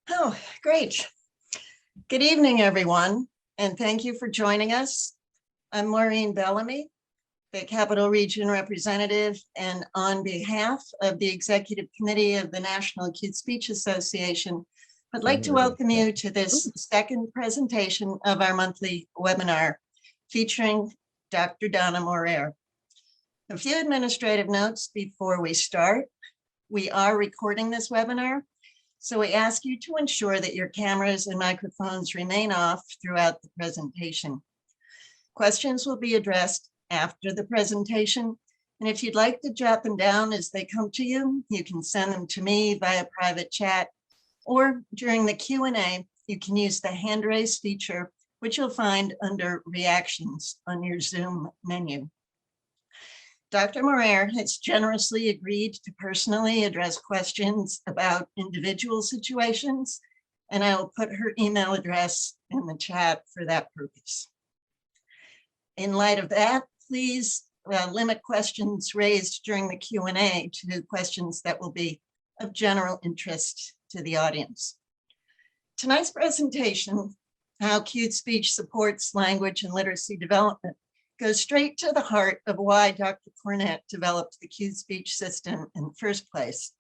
Oh, great. Good evening, everyone, and thank you for joining us. I'm Maureen Bellamy, the Capital Region representative, and on behalf of the Executive Committee of the National Acute Speech Association, I'd like to welcome you to this second presentation of our monthly webinar featuring Dr. Donna Morer. A few administrative notes before we start. We are recording this webinar, so we ask you to ensure that your cameras and microphones remain off throughout the presentation. Questions will be addressed after the presentation, and if you'd like to jot them down as they come to you, you can send them to me via private chat, or during the Q&A, you can use the hand raise feature, which you'll find under reactions on your Zoom menu. Dr. Morer has generously agreed to personally address questions about individual situations, and I will put her email address in the chat for that purpose. In light of that, please limit questions raised during the Q&A to questions that will be of general interest to the audience. Tonight's presentation, How Acute Speech Supports Language and Literacy Development, goes straight to the heart of why Dr. Cornett developed the acute speech system in the first place.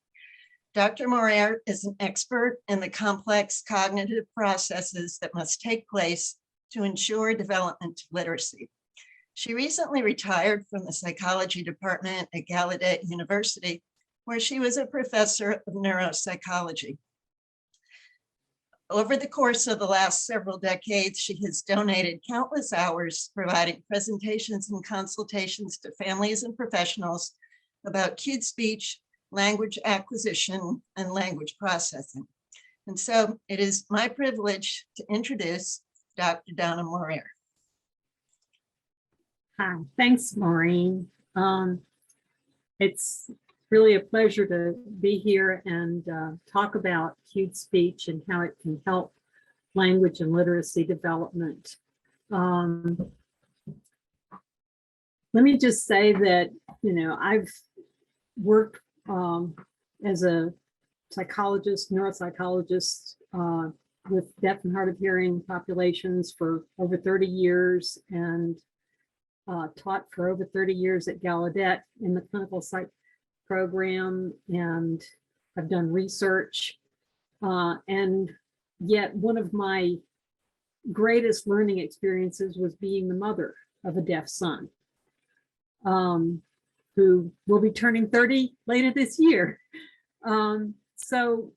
Dr. Morer is an expert in the complex cognitive processes that must take place to ensure development of literacy. She recently retired from the psychology department at Gallaudet University, where she was a professor of neuropsychology. Over the course of the last several decades, she has donated countless hours providing presentations and consultations to families and professionals about acute speech, language acquisition, and language processing. And so it is my privilege to introduce Dr. Donna Morer. Hi, thanks, Maureen. It's really a pleasure to be here and talk about acute speech and how it can help language and literacy development. Let me just say that, I've worked as a psychologist, neuropsychologist with deaf and hard of hearing populations for over 30 years and taught for over 30 years at Gallaudet in the clinical psych program, and I've done research, and yet one of my greatest learning experiences was being the mother of a deaf son who will be turning 30 later this year. So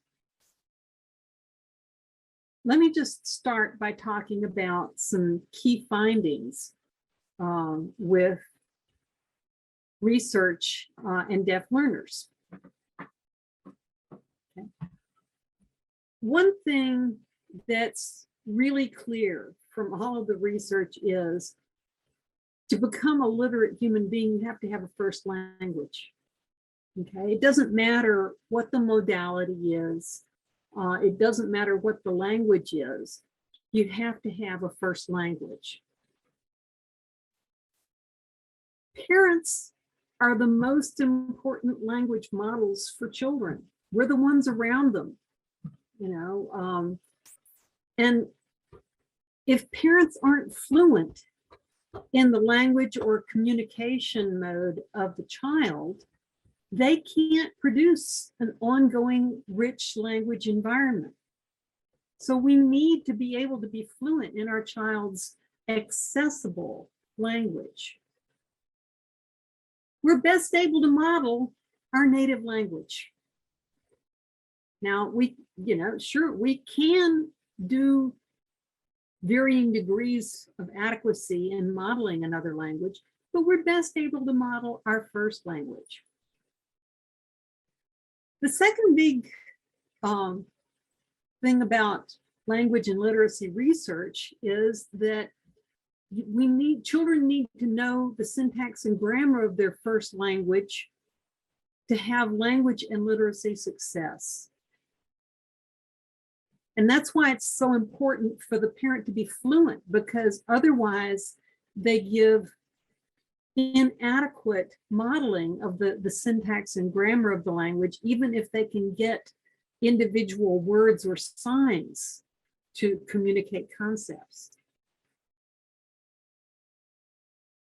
let me just start by talking about some key findings with research and deaf learners. Okay. One thing that's really clear from all of the research is to become a literate human being, you have to have a first language. Okay, it doesn't matter what the modality is. It doesn't matter what the language is. You have to have a first language. Parents are the most important language models for children. We're the ones around them, and if parents aren't fluent in the language or communication mode of the child, they can't produce an ongoing rich language environment. So we need to be able to be fluent in our child's accessible language. We're best able to model our native language. Now, we can do varying degrees of adequacy in modeling another language, but we're best able to model our first language. The second big thing about language and literacy research is that children need to know the syntax and grammar of their first language to have language and literacy success. And that's why it's so important for the parent to be fluent, because otherwise they give inadequate modeling of the syntax and grammar of the language, even if they can get individual words or signs to communicate concepts.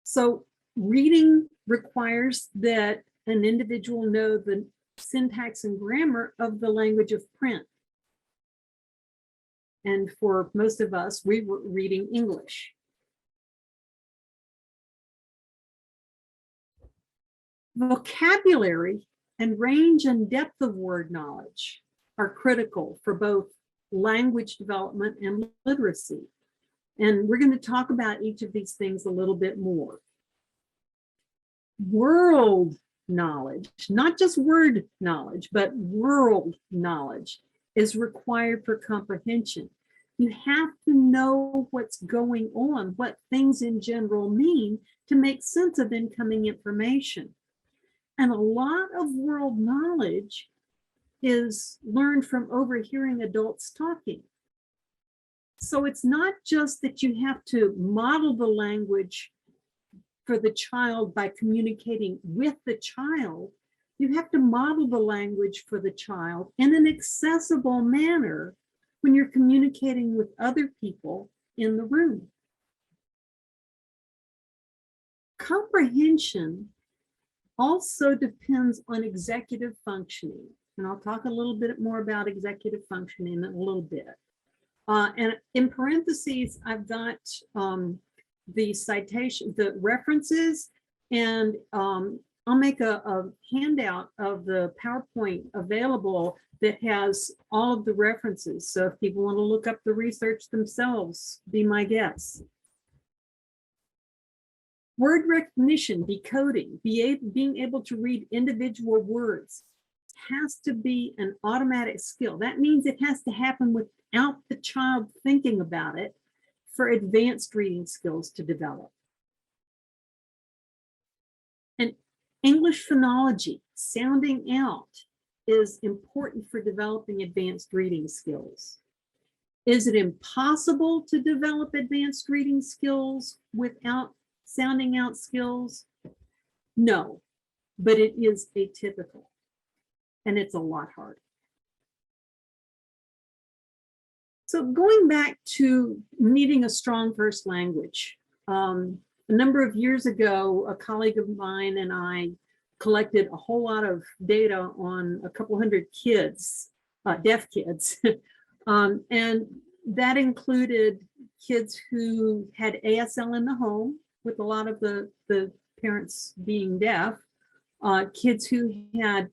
So reading requires that an individual know the syntax and grammar of the language of print. And for most of us, we were reading English. Vocabulary and range and depth of word knowledge are critical for both language development and literacy. And we're going to talk about each of these things a little bit more. World knowledge, not just word knowledge, but world knowledge is required for comprehension. You have to know what's going on, what things in general mean to make sense of incoming information. And a lot of world knowledge is learned from overhearing adults talking. So it's not just that you have to model the language for the child by communicating with the child. You have to model the language for the child in an accessible manner when you're communicating with other people in the room. Comprehension also depends on executive functioning. And I'll talk a little bit more about executive functioning in a little bit. And in parentheses, I've got the citation, the references, and I'll make a handout of the PowerPoint available that has all of the references. So if people want to look up the research themselves, be my guest. Word recognition, decoding, being able to read individual words has to be an automatic skill. That means it has to happen without the child thinking about it for advanced reading skills to develop. And English phonology, sounding out, is important for developing advanced reading skills. Is it impossible to develop advanced reading skills without sounding out skills? No, but it is atypical, and it's a lot harder. So going back to needing a strong first language, a number of years ago, a colleague of mine and I collected a whole lot of data on a couple hundred kids, deaf kids, and that included kids who had ASL in the home, with a lot of the parents being deaf, kids who had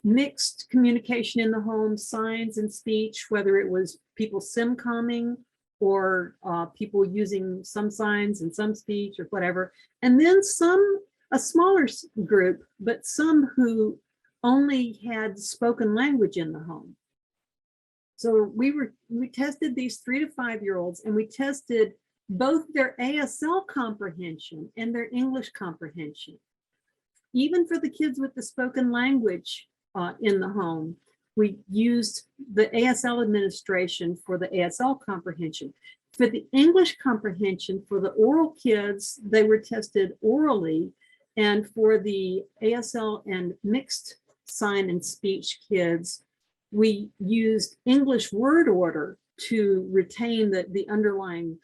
mixed communication in the home, signs and speech, whether it was people simcomming or people using some signs and some speech or whatever. And then a smaller group, but some who only had spoken language in the home. So we tested these 3 to 5 year olds, and we tested both their ASL comprehension and their English comprehension. Even for the kids with the spoken language in the home, we used the ASL administration for the ASL comprehension. For the English comprehension, for the oral kids, they were tested orally, and for the ASL and mixed sign and speech kids, we used English word order to retain the underlying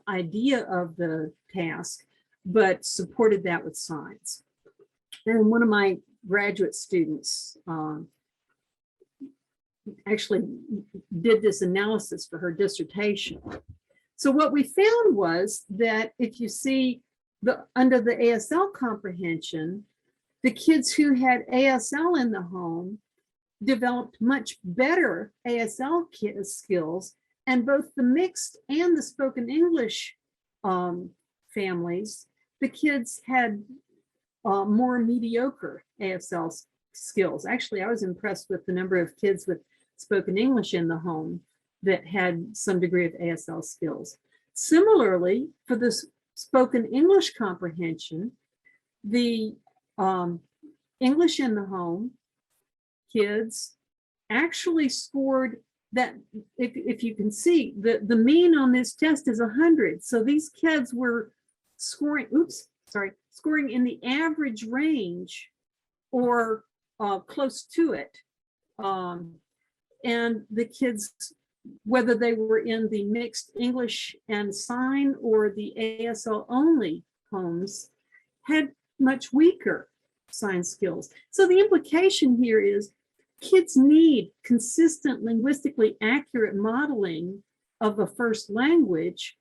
idea of the task, but supported that with signs. And one of my graduate students actually did this analysis for her dissertation. So what we found was that if you see under the ASL comprehension, the kids who had ASL in the home developed much better ASL skills, and both the mixed and the spoken English families, the kids had more mediocre ASL skills. Actually, I was impressed with the number of kids with spoken English in the home that had some degree of ASL skills. Similarly, for the spoken English comprehension, the English in the home kids actually scored that, if you can see, the mean on this test is 100. So these kids were scoring in the average range or close to it And the kids, whether they were in the mixed English and sign or the ASL only homes, had much weaker sign skills. So the implication here is kids need consistent, linguistically accurate modeling of a first language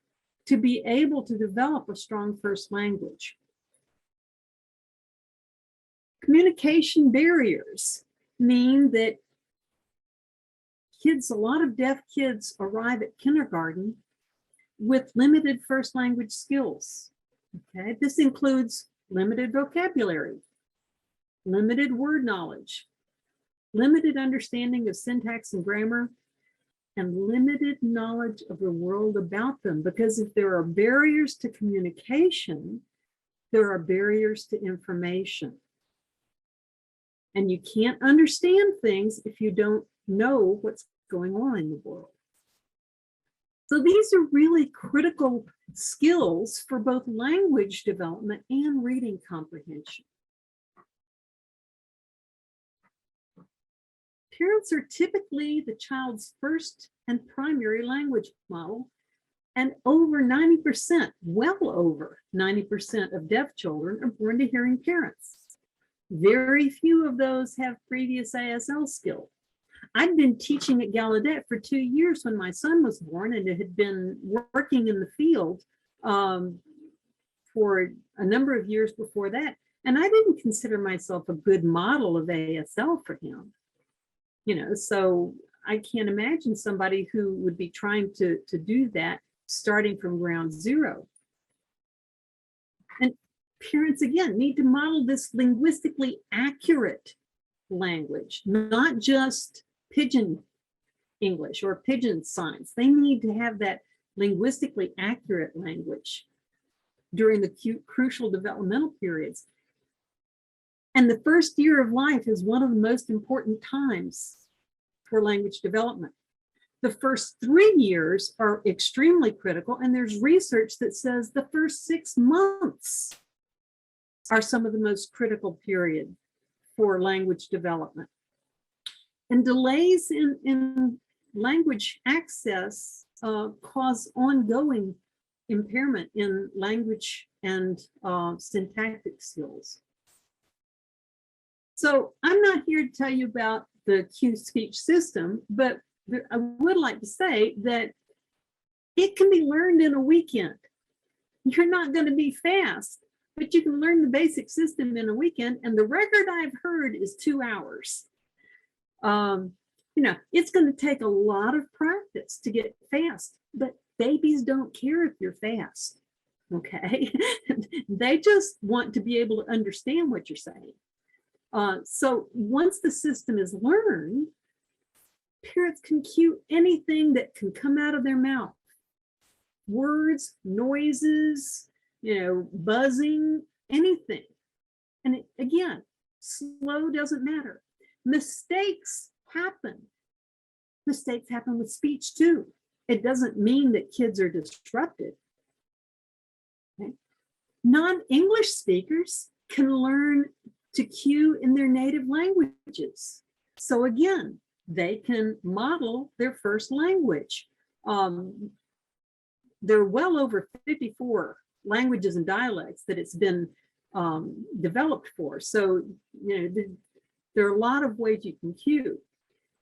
to be able to develop a strong first language. Communication barriers mean that kids, a lot of deaf kids arrive at kindergarten with limited first language skills. Okay, this includes limited vocabulary, limited word knowledge, limited understanding of syntax and grammar, and limited knowledge of the world about them. Because if there are barriers to communication, there are barriers to information. And you can't understand things if you don't know what's going on in the world. So these are really critical skills for both language development and reading comprehension. Parents are typically the child's first and primary language model, and over 90%, well over 90% of deaf children are born to hearing parents. Very few of those have previous ASL skills. I'd been teaching at Gallaudet for 2 years when my son was born, and had been working in the field for a number of years before that. And I didn't consider myself a good model of ASL for him. You know, so I can't imagine somebody who would be trying to do that starting from ground zero. And parents, again, need to model this linguistically accurate language, not just pidgin English or pidgin signs. They need to have that linguistically accurate language during the crucial developmental periods. And the first year of life is one of the most important times for language development. The first 3 years are extremely critical, and there's research that says the first 6 months are some of the most critical period for language development. And delays in language access cause ongoing impairment in language and syntactic skills. So I'm not here to tell you about the Q speech system, but I would like to say that it can be learned in a weekend. You're not going to be fast, but you can learn the basic system in a weekend. And the record I've heard is 2 hours. You know, it's going to take a lot of practice to get fast, but babies don't care if you're fast. Okay. They just want to be able to understand what you're saying. So once the system is learned, parents can cue anything that can come out of their mouth. Words, noises, you know, buzzing, anything. And again, slow doesn't matter. Mistakes happen. Mistakes happen with speech too. It doesn't mean that kids are disrupted. Okay? Non-English speakers can learn to cue in their native languages. So again, they can model their first language. There are well over 54 languages and dialects that it's been developed for. So, you know, there are a lot of ways you can cue.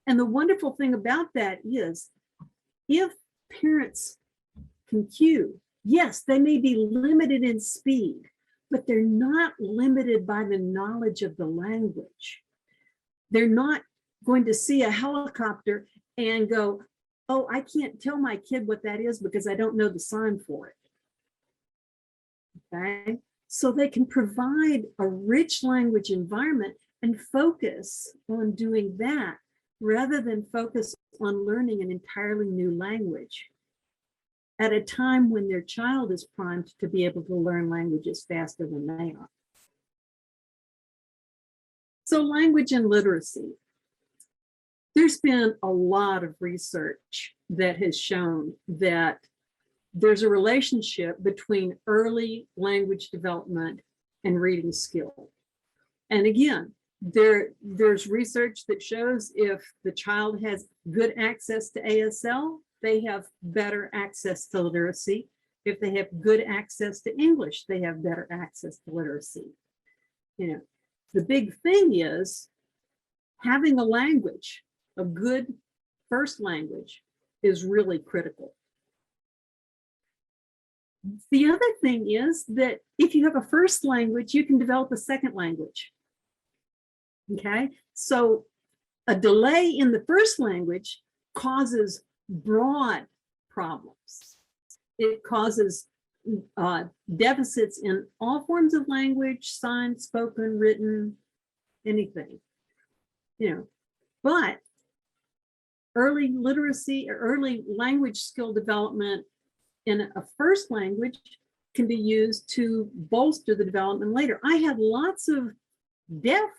And the wonderful thing about that is, if parents can cue, yes, they may be limited in speed, but they're not limited by the knowledge of the language. They're not going to see a helicopter and go, oh, I can't tell my kid what that is because I don't know the sign for it. Okay, so they can provide a rich language environment and focus on doing that rather than focus on learning an entirely new language at a time when their child is primed to be able to learn languages faster than they are. So language and literacy. There's been a lot of research that has shown that there's a relationship between early language development and reading skill. And again, There's research that shows if the child has good access to ASL, they have better access to literacy. If they have good access to English, they have better access to literacy. You know, the big thing is having a language, a good first language, is really critical. The other thing is that if you have a first language, you can develop a second language. Okay, so a delay in the first language causes broad problems. It causes deficits in all forms of language, signed, spoken, written, anything, you know. But early literacy or early language skill development in a first language can be used to bolster the development later. I had lots of deaf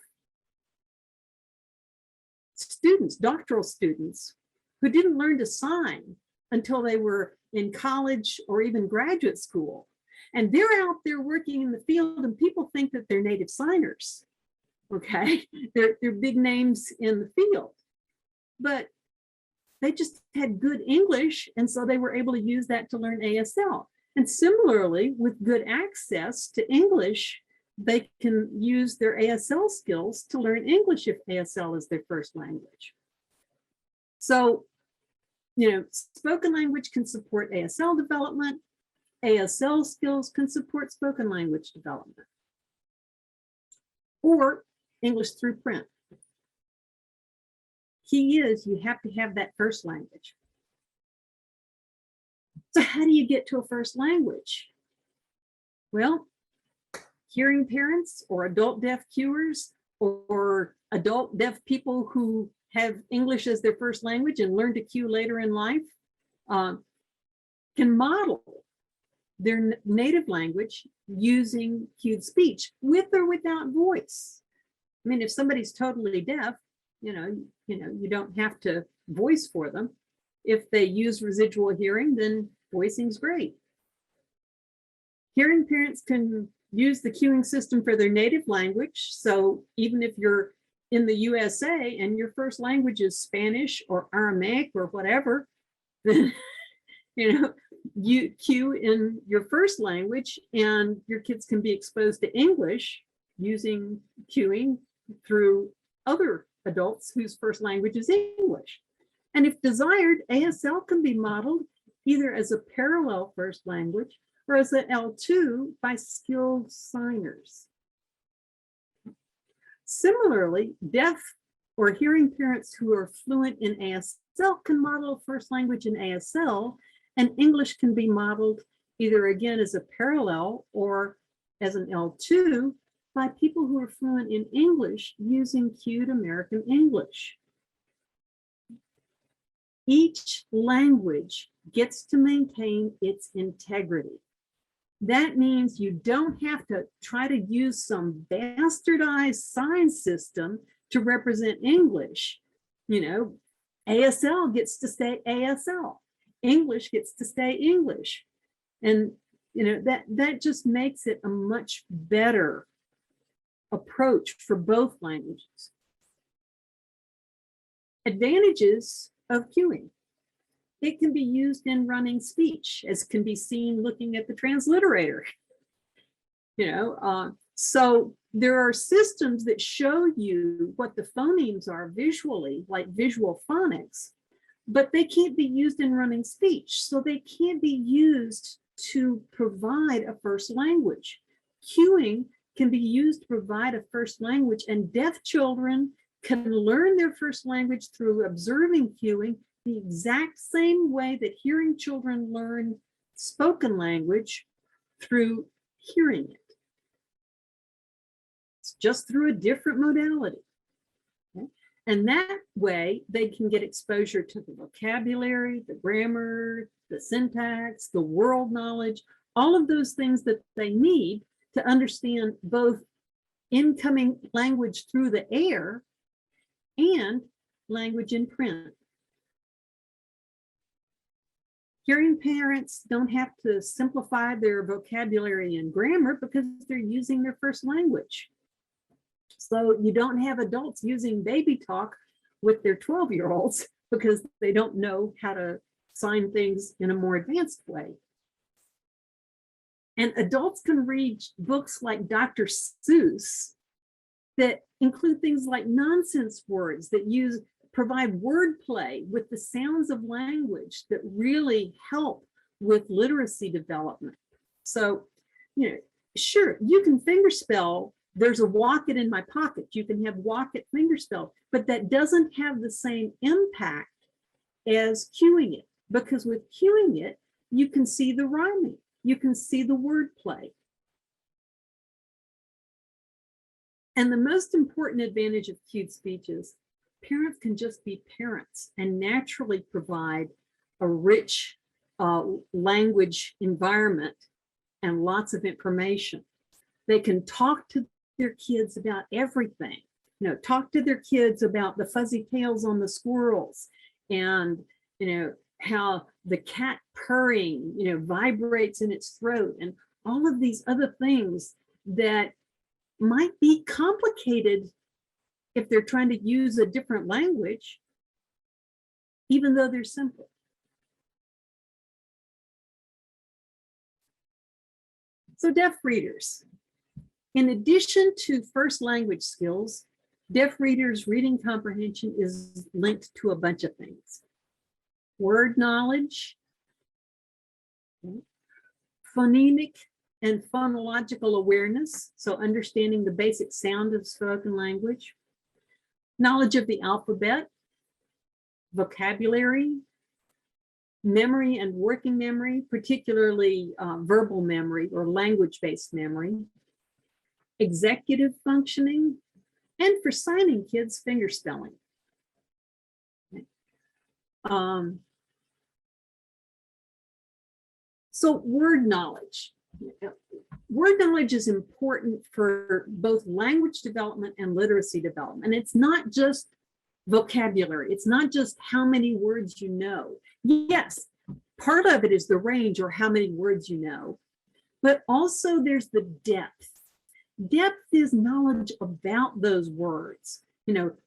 students, doctoral students, who didn't learn to sign until they were in college or even graduate school. And they're out there working in the field and people think that they're native signers, okay? They're big names in the field, but they just had good English, and so they were able to use that to learn ASL. And similarly, with good access to English, they can use their ASL skills to learn English if ASL is their first language. So, you know, spoken language can support ASL development. ASL skills can support spoken language development. Or English through print. Key is you have to have that first language. So how do you get to a first language? Well, hearing parents or adult deaf cuers or adult deaf people who have English as their first language and learn to cue later in life can model their native language using cued speech with or without voice. I mean, if somebody's totally deaf, you don't have to voice for them. If they use residual hearing, then voicing's great. Hearing parents can use the cueing system for their native language. So even if you're in the USA and your first language is Spanish or Aramaic or whatever, then you cue in your first language and your kids can be exposed to English using cueing through other adults whose first language is English. And if desired, ASL can be modeled either as a parallel first language or as an L2 by skilled signers. Similarly, deaf or hearing parents who are fluent in ASL can model first language in ASL, and English can be modeled either again as a parallel or as an L2 by people who are fluent in English using cued American English. Each language gets to maintain its integrity. That means you don't have to try to use some bastardized sign system to represent English. ASL gets to stay ASL. English gets to stay English. And that just makes it a much better approach for both languages. Advantages of cueing. It can be used in running speech, as can be seen looking at the transliterator. So there are systems that show you what the phonemes are visually, like visual phonics, but they can't be used in running speech. So they can't be used to provide a first language. Cueing can be used to provide a first language, and deaf children can learn their first language through observing cueing the exact same way that hearing children learn spoken language through hearing it. It's just through a different modality. Okay? And that way they can get exposure to the vocabulary, the grammar, the syntax, the world knowledge, all of those things that they need to understand both incoming language through the air and language in print. Hearing parents don't have to simplify their vocabulary and grammar because they're using their first language. So you don't have adults using baby talk with their 12-year-olds because they don't know how to sign things in a more advanced way. And adults can read books like Dr. Seuss that include things like nonsense words that provide wordplay with the sounds of language that really help with literacy development. So, sure, you can fingerspell, there's a walk it in my pocket. You can have walk it fingerspell, but that doesn't have the same impact as cueing it, because with cueing it, you can see the rhyming, you can see the wordplay. And the most important advantage of cued speech is parents can just be parents and naturally provide a rich language environment and lots of information. They can talk to their kids about everything, talk to their kids about the fuzzy tails on the squirrels and, how the cat purring, vibrates in its throat and all of these other things that might be complicated if they're trying to use a different language, even though they're simple. So deaf readers, in addition to first language skills, deaf readers' reading comprehension is linked to a bunch of things. Word knowledge, phonemic and phonological awareness, so understanding the basic sound of spoken language, knowledge of the alphabet, vocabulary, memory and working memory, particularly verbal memory or language-based memory, executive functioning, and for signing kids, fingerspelling. So word knowledge. Word knowledge is important for both language development and literacy development. And it's not just vocabulary. It's not just how many words you know. Yes, part of it is the range or how many words you know, but also there's the depth. Depth is knowledge about those words,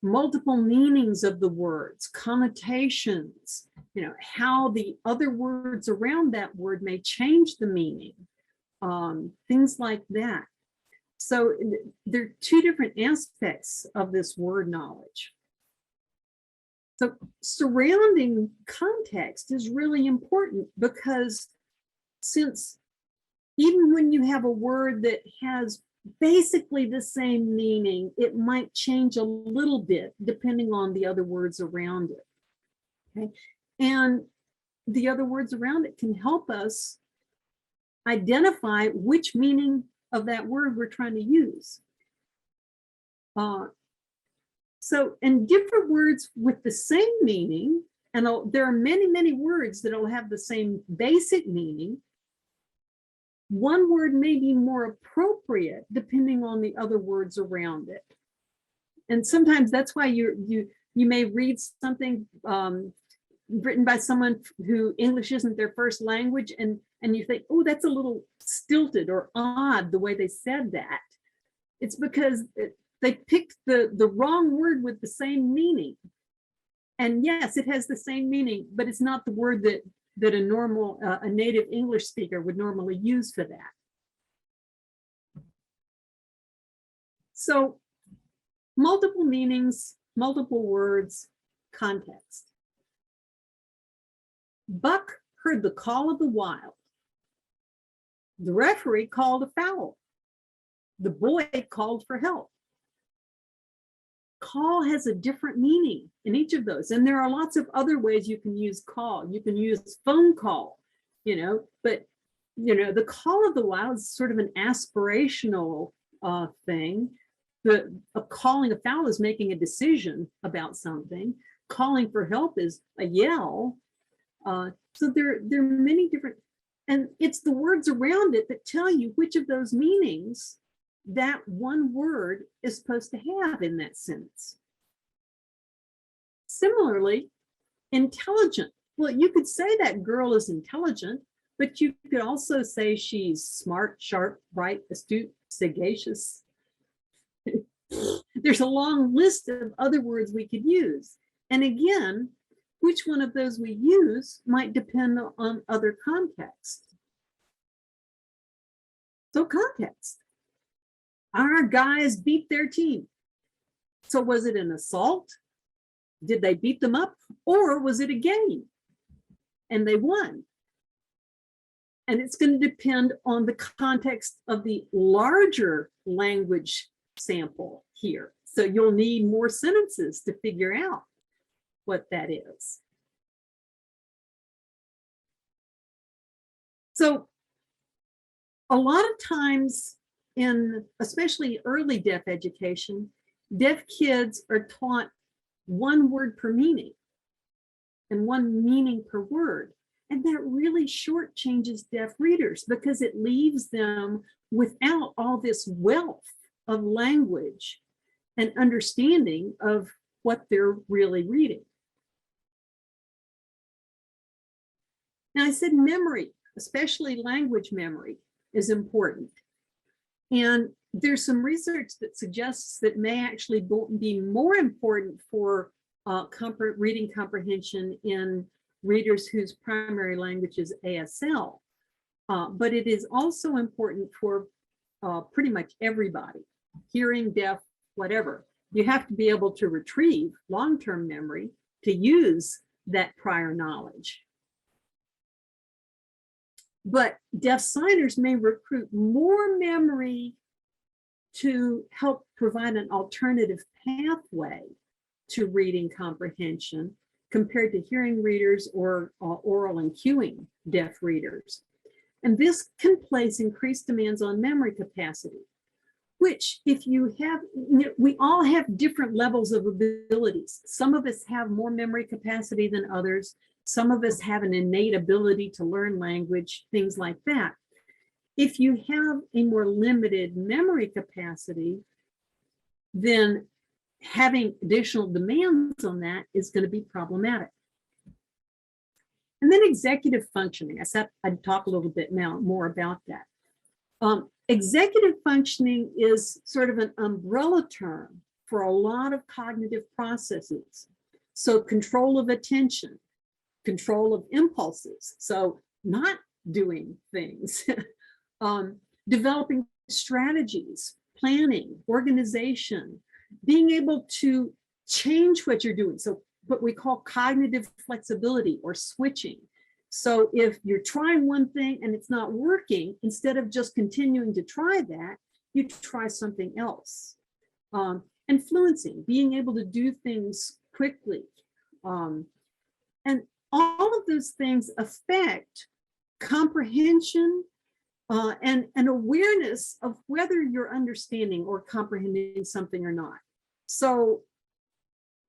multiple meanings of the words, connotations, how the other words around that word may change the meaning, things like that. So there are two different aspects of this word knowledge. So surrounding context is really important because since even when you have a word that has basically the same meaning, it might change a little bit depending on the other words around it. Okay, and the other words around it can help us identify which meaning of that word we're trying to use. And different words with the same meaning, and there are many, many words that will have the same basic meaning. One word may be more appropriate depending on the other words around it. And sometimes that's why you may read something written by someone who English isn't their first language, and you think, oh, that's a little stilted or odd the way they said that. It's because they picked the wrong word with the same meaning. And yes, it has the same meaning, but it's not the word that a native English speaker would normally use for that. So multiple meanings, multiple words, context. Buck heard the call of the wild. The referee called a foul. The boy called for help. Call has a different meaning in each of those. And there are lots of other ways you can use call. You can use phone call, but the call of the wild is sort of an aspirational thing. Calling a foul is making a decision about something. Calling for help is a yell. So there are many different, and it's the words around it that tell you which of those meanings that one word is supposed to have in that sentence. Similarly, intelligent. Well, you could say that girl is intelligent, but you could also say she's smart, sharp, bright, astute, sagacious. There's a long list of other words we could use. And again, which one of those we use might depend on other context. So context. Our guys beat their team. So was it an assault? Did they beat them up? Or was it a game? And they won. And it's going to depend on the context of the larger language sample here. So you'll need more sentences to figure out what that is. So a lot of times in especially early deaf education, deaf kids are taught one word per meaning and one meaning per word. And that really shortchanges deaf readers because it leaves them without all this wealth of language and understanding of what they're really reading. Now, I said memory, especially language memory, is important. And there's some research that suggests that may actually be more important for reading comprehension in readers whose primary language is ASL. But it is also important for pretty much everybody, hearing, deaf, whatever. You have to be able to retrieve long-term memory to use that prior knowledge. But deaf signers may recruit more memory to help provide an alternative pathway to reading comprehension compared to hearing readers or oral and cueing deaf readers. And this can place increased demands on memory capacity, which if you have, we all have different levels of abilities. Some of us have more memory capacity than others. Some of us have an innate ability to learn language, things like that. If you have a more limited memory capacity, then having additional demands on that is going to be problematic. And then executive functioning. I said I'd talk a little bit now more about that. Executive functioning is sort of an umbrella term for a lot of cognitive processes. So control of attention, control of impulses, so not doing things, developing strategies, planning, organization, being able to change what you're doing. So what we call cognitive flexibility or switching. So if you're trying one thing and it's not working, instead of just continuing to try that, you try something else. And fluency, being able to do things quickly. And all of those things affect comprehension and an awareness of whether you're understanding or comprehending something or not. So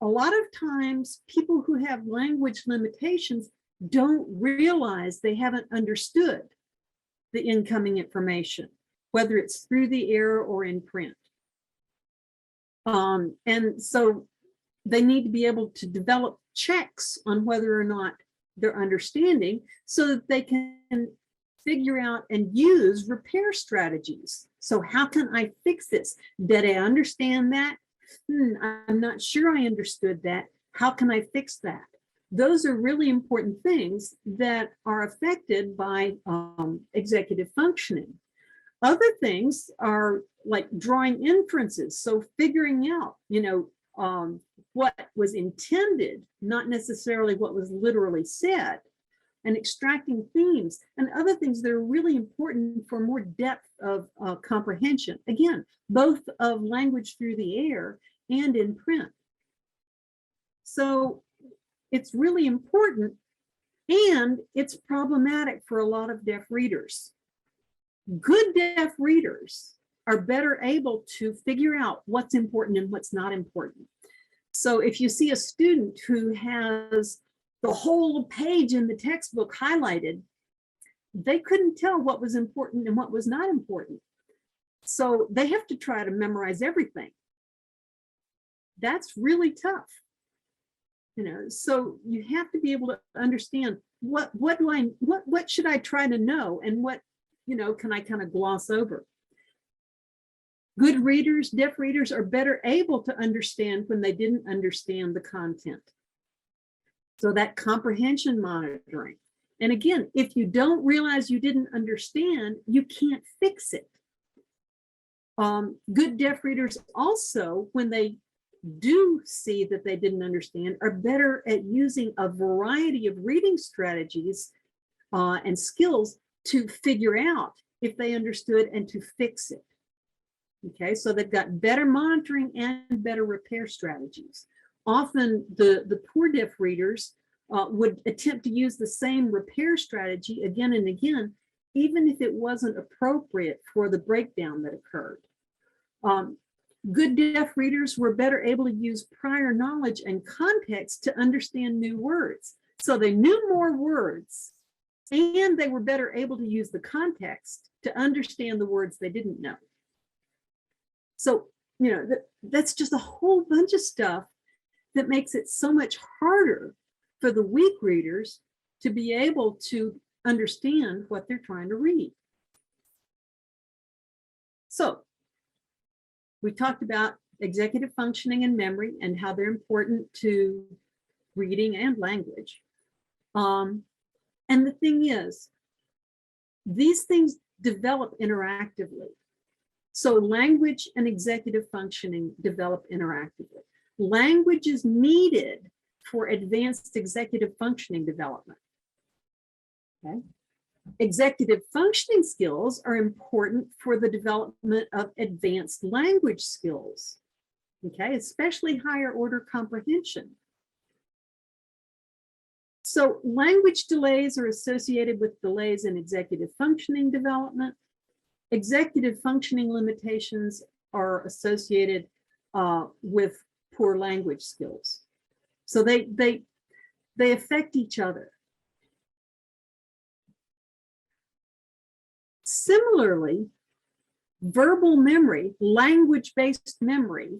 a lot of times people who have language limitations don't realize they haven't understood the incoming information, whether it's through the air or in print. And so they need to be able to develop checks on whether or not they're understanding so that they can figure out and use repair strategies. So how can I fix this? Did I understand that? I'm not sure I understood that. How can I fix that? Those are really important things that are affected by executive functioning. Other things are like drawing inferences. So figuring out, what was intended, not necessarily what was literally said, and extracting themes and other things that are really important for more depth of comprehension. Again, both of language through the air and in print. So it's really important, and it's problematic for a lot of deaf readers. Good deaf readers are better able to figure out what's important and what's not important. So if you see a student who has the whole page in the textbook highlighted, they couldn't tell what was important and what was not important. So they have to try to memorize everything. That's really tough. So you have to be able to understand what should I try to know, and what can I kind of gloss over. Good readers, deaf readers are better able to understand when they didn't understand the content. So that comprehension monitoring. And again, if you don't realize you didn't understand, you can't fix it. Good deaf readers also, when they do see that they didn't understand, are better at using a variety of reading strategies and skills to figure out if they understood and to fix it. Okay, so they've got better monitoring and better repair strategies. Often the poor deaf readers would attempt to use the same repair strategy again and again, even if it wasn't appropriate for the breakdown that occurred. Good deaf readers were better able to use prior knowledge and context to understand new words. So they knew more words, and they were better able to use the context to understand the words they didn't know. So, you know, that's just a whole bunch of stuff that makes it so much harder for the weak readers to be able to understand what they're trying to read. So we talked about executive functioning and memory and how they're important to reading and language. And the thing is, these things develop interactively. So language and executive functioning develop interactively. Language is needed for advanced executive functioning development. Okay. Executive functioning skills are important for the development of advanced language skills, okay, especially higher order comprehension. So language delays are associated with delays in executive functioning development. Executive functioning limitations are associated with poor language skills. So they affect each other. Similarly, verbal memory, language-based memory,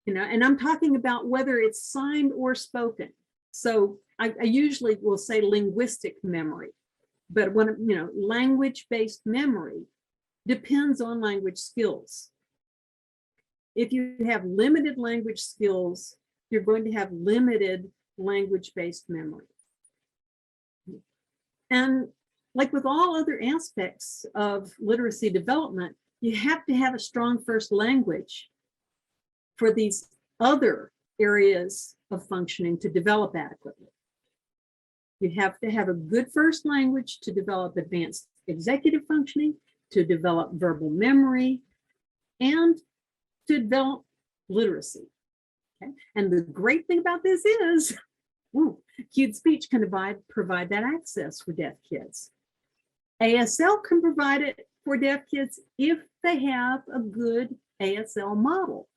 you know, and I'm talking about whether it's signed or spoken. So I usually will say linguistic memory, but when, you know, language-based memory depends on language skills. If you have limited language skills, you're going to have limited language-based memory. And like with all other aspects of literacy development, you have to have a strong first language for these other areas of functioning to develop adequately. You have to have a good first language to develop advanced executive functioning, to develop verbal memory, and to develop literacy. Okay? And the great thing about this is, Cued Speech can provide that access for deaf kids. ASL can provide it for deaf kids if they have a good ASL model.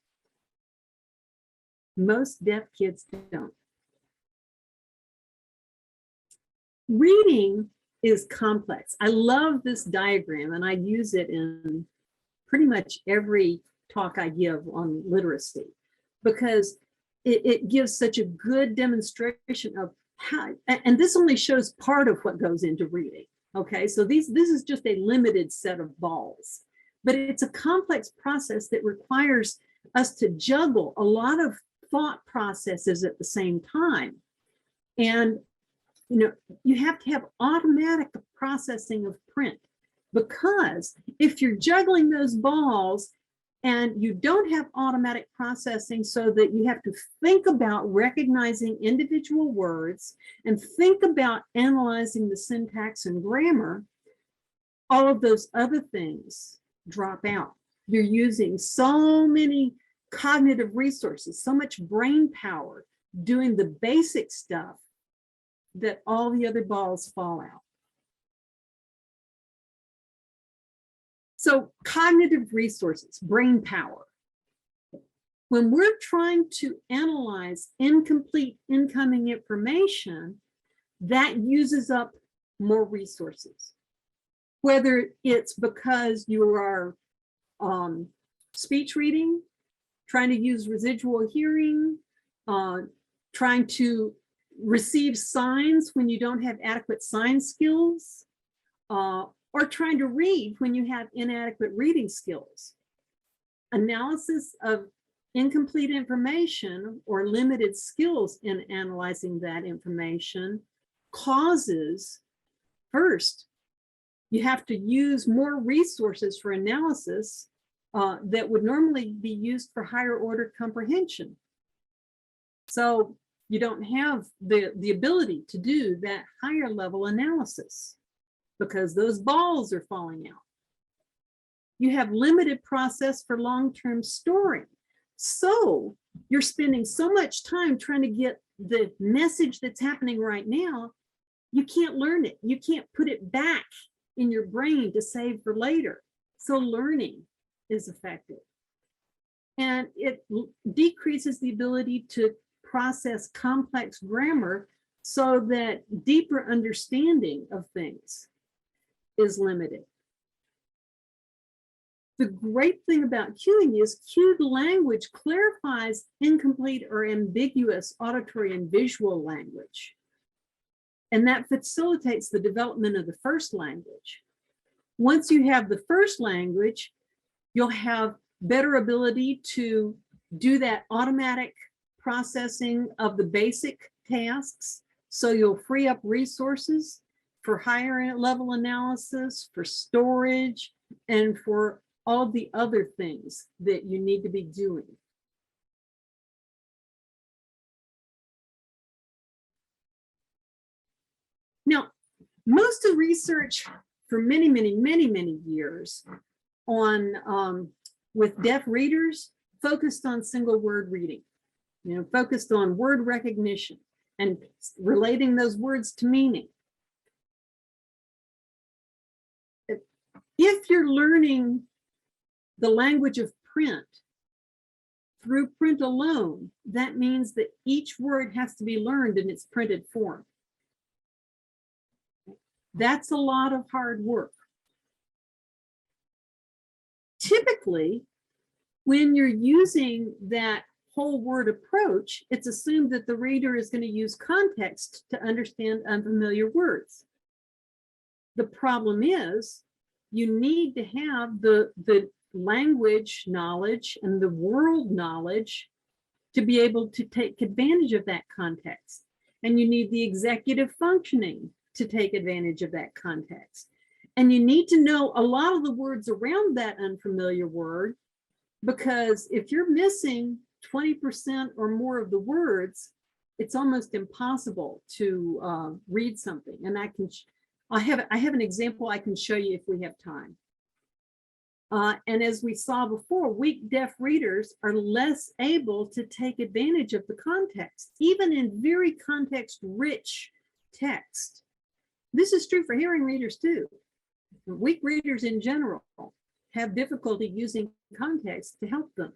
Most deaf kids don't. Reading is complex. I love this diagram, and I use it in pretty much every talk I give on literacy, because it gives such a good demonstration of how, and this only shows part of what goes into reading. Okay, so this is just a limited set of balls, but it's a complex process that requires us to juggle a lot of thought processes at the same time. And, you know, you have to have automatic processing of print, because if you're juggling those balls and you don't have automatic processing, so that you have to think about recognizing individual words and think about analyzing the syntax and grammar, all of those other things drop out. You're using so many cognitive resources, so much brain power doing the basic stuff, that all the other balls fall out. So cognitive resources, brain power. When we're trying to analyze incomplete incoming information, that uses up more resources. Whether it's because you are speech reading, trying to use residual hearing, trying to receive signs when you don't have adequate sign skills, or trying to read when you have inadequate reading skills. analysis of incomplete information or limited skills in analyzing that information causes, first, you have to use more resources for analysis that would normally be used for higher order comprehension. So you don't have the ability to do that higher level analysis because those balls are falling out. You have limited process for long-term storing. So you're spending so much time trying to get the message that's happening right now, you can't learn it. You can't put it back in your brain to save for later. So learning is affected. And it decreases the ability to process complex grammar so that deeper understanding of things is limited. The great thing about cueing is cued language clarifies incomplete or ambiguous auditory and visual language. And that facilitates the development of the first language. Once you have the first language, you'll have better ability to do that automatic processing of the basic tasks. So you'll free up resources for higher level analysis, for storage, and for all the other things that you need to be doing. Now, most of the research for many years on with deaf readers focused on single word reading, focused on word recognition and relating those words to meaning. If you're learning the language of print through print alone, that means that each word has to be learned in its printed form. That's a lot of hard work. Typically, when you're using that whole word approach, it's assumed that the reader is going to use context to understand unfamiliar words. The problem is you need to have the language knowledge and the world knowledge to be able to take advantage of that context. And you need the executive functioning to take advantage of that context. And you need to know a lot of the words around that unfamiliar word, because if you're missing 20% or more of the words, it's almost impossible to read something. And I have an example I can show you if we have time. And as we saw before, weak deaf readers are less able to take advantage of the context, even in very context-rich text. This is true for hearing readers too. Weak readers in general have difficulty using context to help them.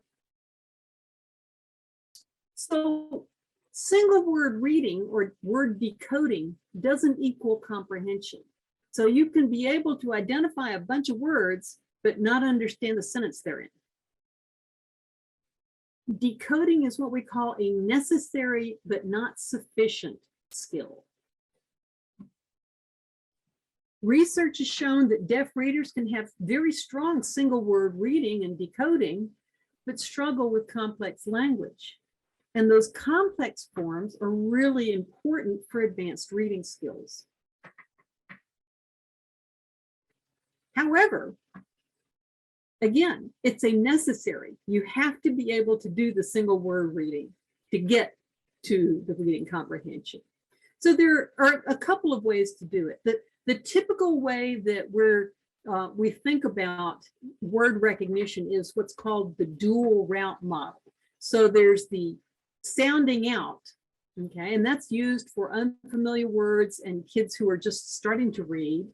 So single word reading or word decoding doesn't equal comprehension. So you can be able to identify a bunch of words but not understand the sentence they're in. Decoding is what we call a necessary but not sufficient skill. Research has shown that deaf readers can have very strong single word reading and decoding, but struggle with complex language. And those complex forms are really important for advanced reading skills. However, again, it's a necessary. You have to be able to do the single word reading to get to the reading comprehension. So there are a couple of ways to do it. The typical way that we think about word recognition is what's called the dual route model. So there's the sounding out, okay, and that's used for unfamiliar words and kids who are just starting to read.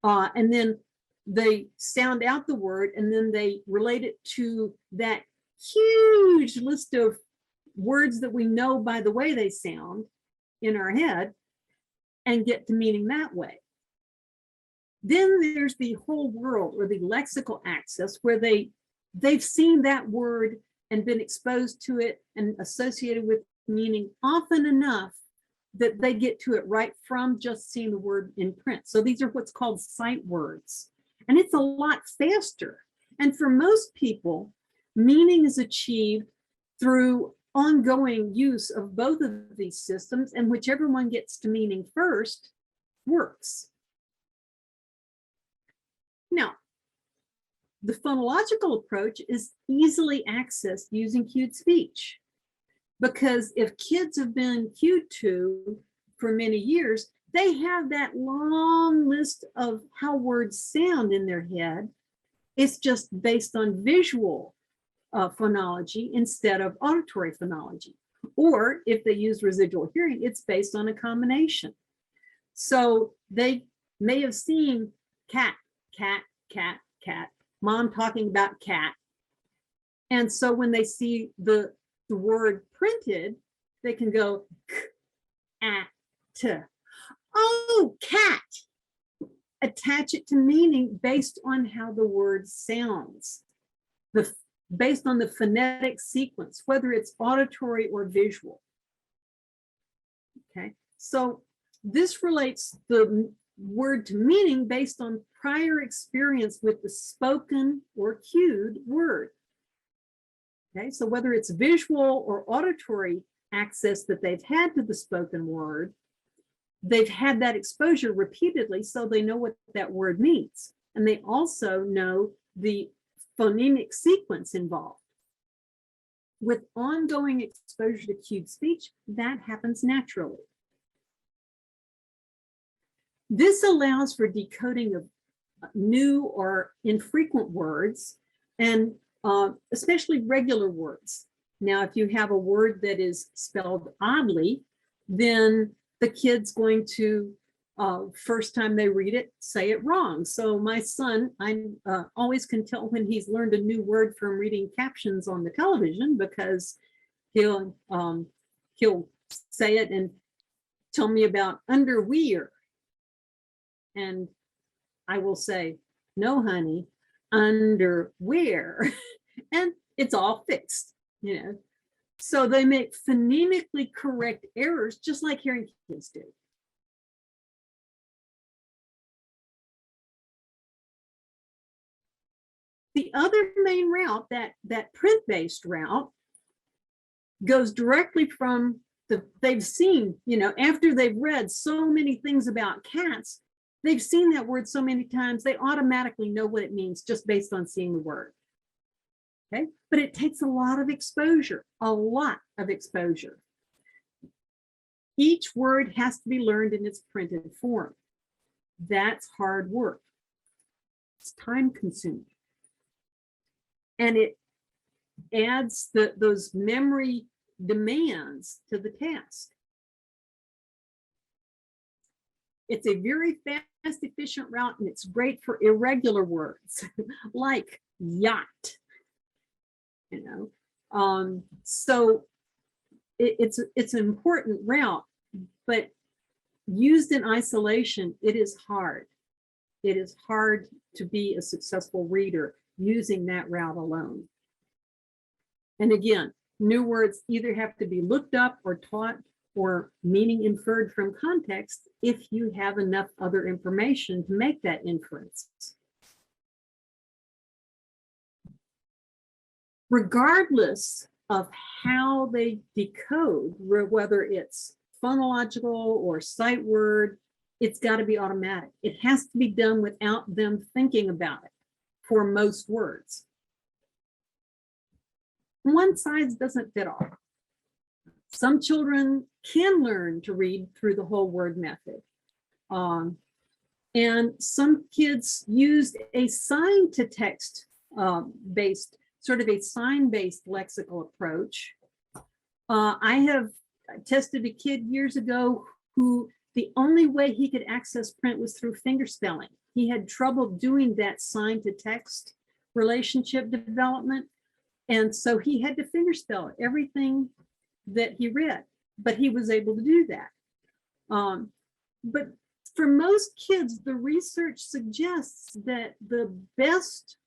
And then they sound out the word and then they relate it to that huge list of words that we know by the way they sound in our head and get to meaning that way. Then there's the whole world or the lexical access where they've seen that word and been exposed to it and associated with meaning often enough that they get to it right from just seeing the word in print. So these are what's called sight words. And it's a lot faster. And for most people, Meaning is achieved through ongoing use of both of these systems, and whichever one gets to meaning first works. Now, the phonological approach is easily accessed using cued speech, because if kids have been cued to for many years, they have that long list of how words sound in their head. It's just based on visual phonology instead of auditory phonology. Or if they use residual hearing, it's based on a combination. So they may have seen cat, cat, cat, cat, mom talking about cat. And so when they see the word printed, they can go k-at. Oh, cat. Attach it to meaning based on how the word sounds, based on the phonetic sequence, whether it's auditory or visual. Okay, so this relates the word to meaning based on prior experience with the spoken or cued word. Okay, so whether it's visual or auditory access that they've had to the spoken word, they've had that exposure repeatedly, so they know what that word means. And they also know the phonemic sequence involved. With ongoing exposure to cued speech, that happens naturally. This allows for decoding of new or infrequent words, and especially regular words. Now, if you have a word that is spelled oddly, then the kid's going to, first time they read it, say it wrong. So my son, I always can tell when he's learned a new word from reading captions on the television, because he'll say it and tell me about underwear. And I will say, no, honey, underwear. And it's all fixed, you know. So they make phonemically correct errors, just like hearing kids do. The other main route, that print-based route, goes directly from they've seen, you know, after they've read so many things about cats, they've seen that word so many times, they automatically know what it means just based on seeing the word. Okay, but it takes a lot of exposure, a lot of exposure. Each word has to be learned in its printed form. That's hard work. It's time consuming. And it adds those memory demands to the task. It's a very fast, efficient route, and it's great for irregular words like yacht. You know, so it's an important route, but used in isolation, it is hard. It is hard to be a successful reader using that route alone. And again, new words either have to be looked up or taught, or meaning inferred from context if you have enough other information to make that inference. Regardless of how they decode, whether it's phonological or sight word, it's got to be automatic. It has to be done without them thinking about it for most words. One size doesn't fit all. Some children can learn to read through the whole word method. And some kids used a sign to text based, sort of a sign-based lexical approach. I have tested a kid years ago who the only way he could access print was through fingerspelling. He had trouble doing that sign to text relationship development. And so he had to fingerspell everything that he read, but he was able to do that. But for most kids, the research suggests that the best,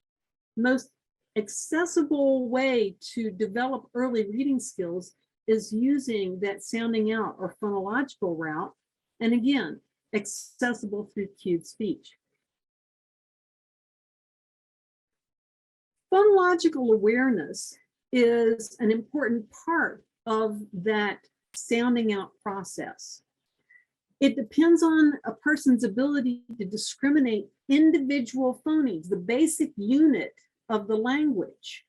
most accessible way to develop early reading skills is using that sounding out or phonological route. And again, accessible through cued speech. Phonological awareness is an important part of that sounding out process. It depends on a person's ability to discriminate individual phonemes, the basic unit of the language.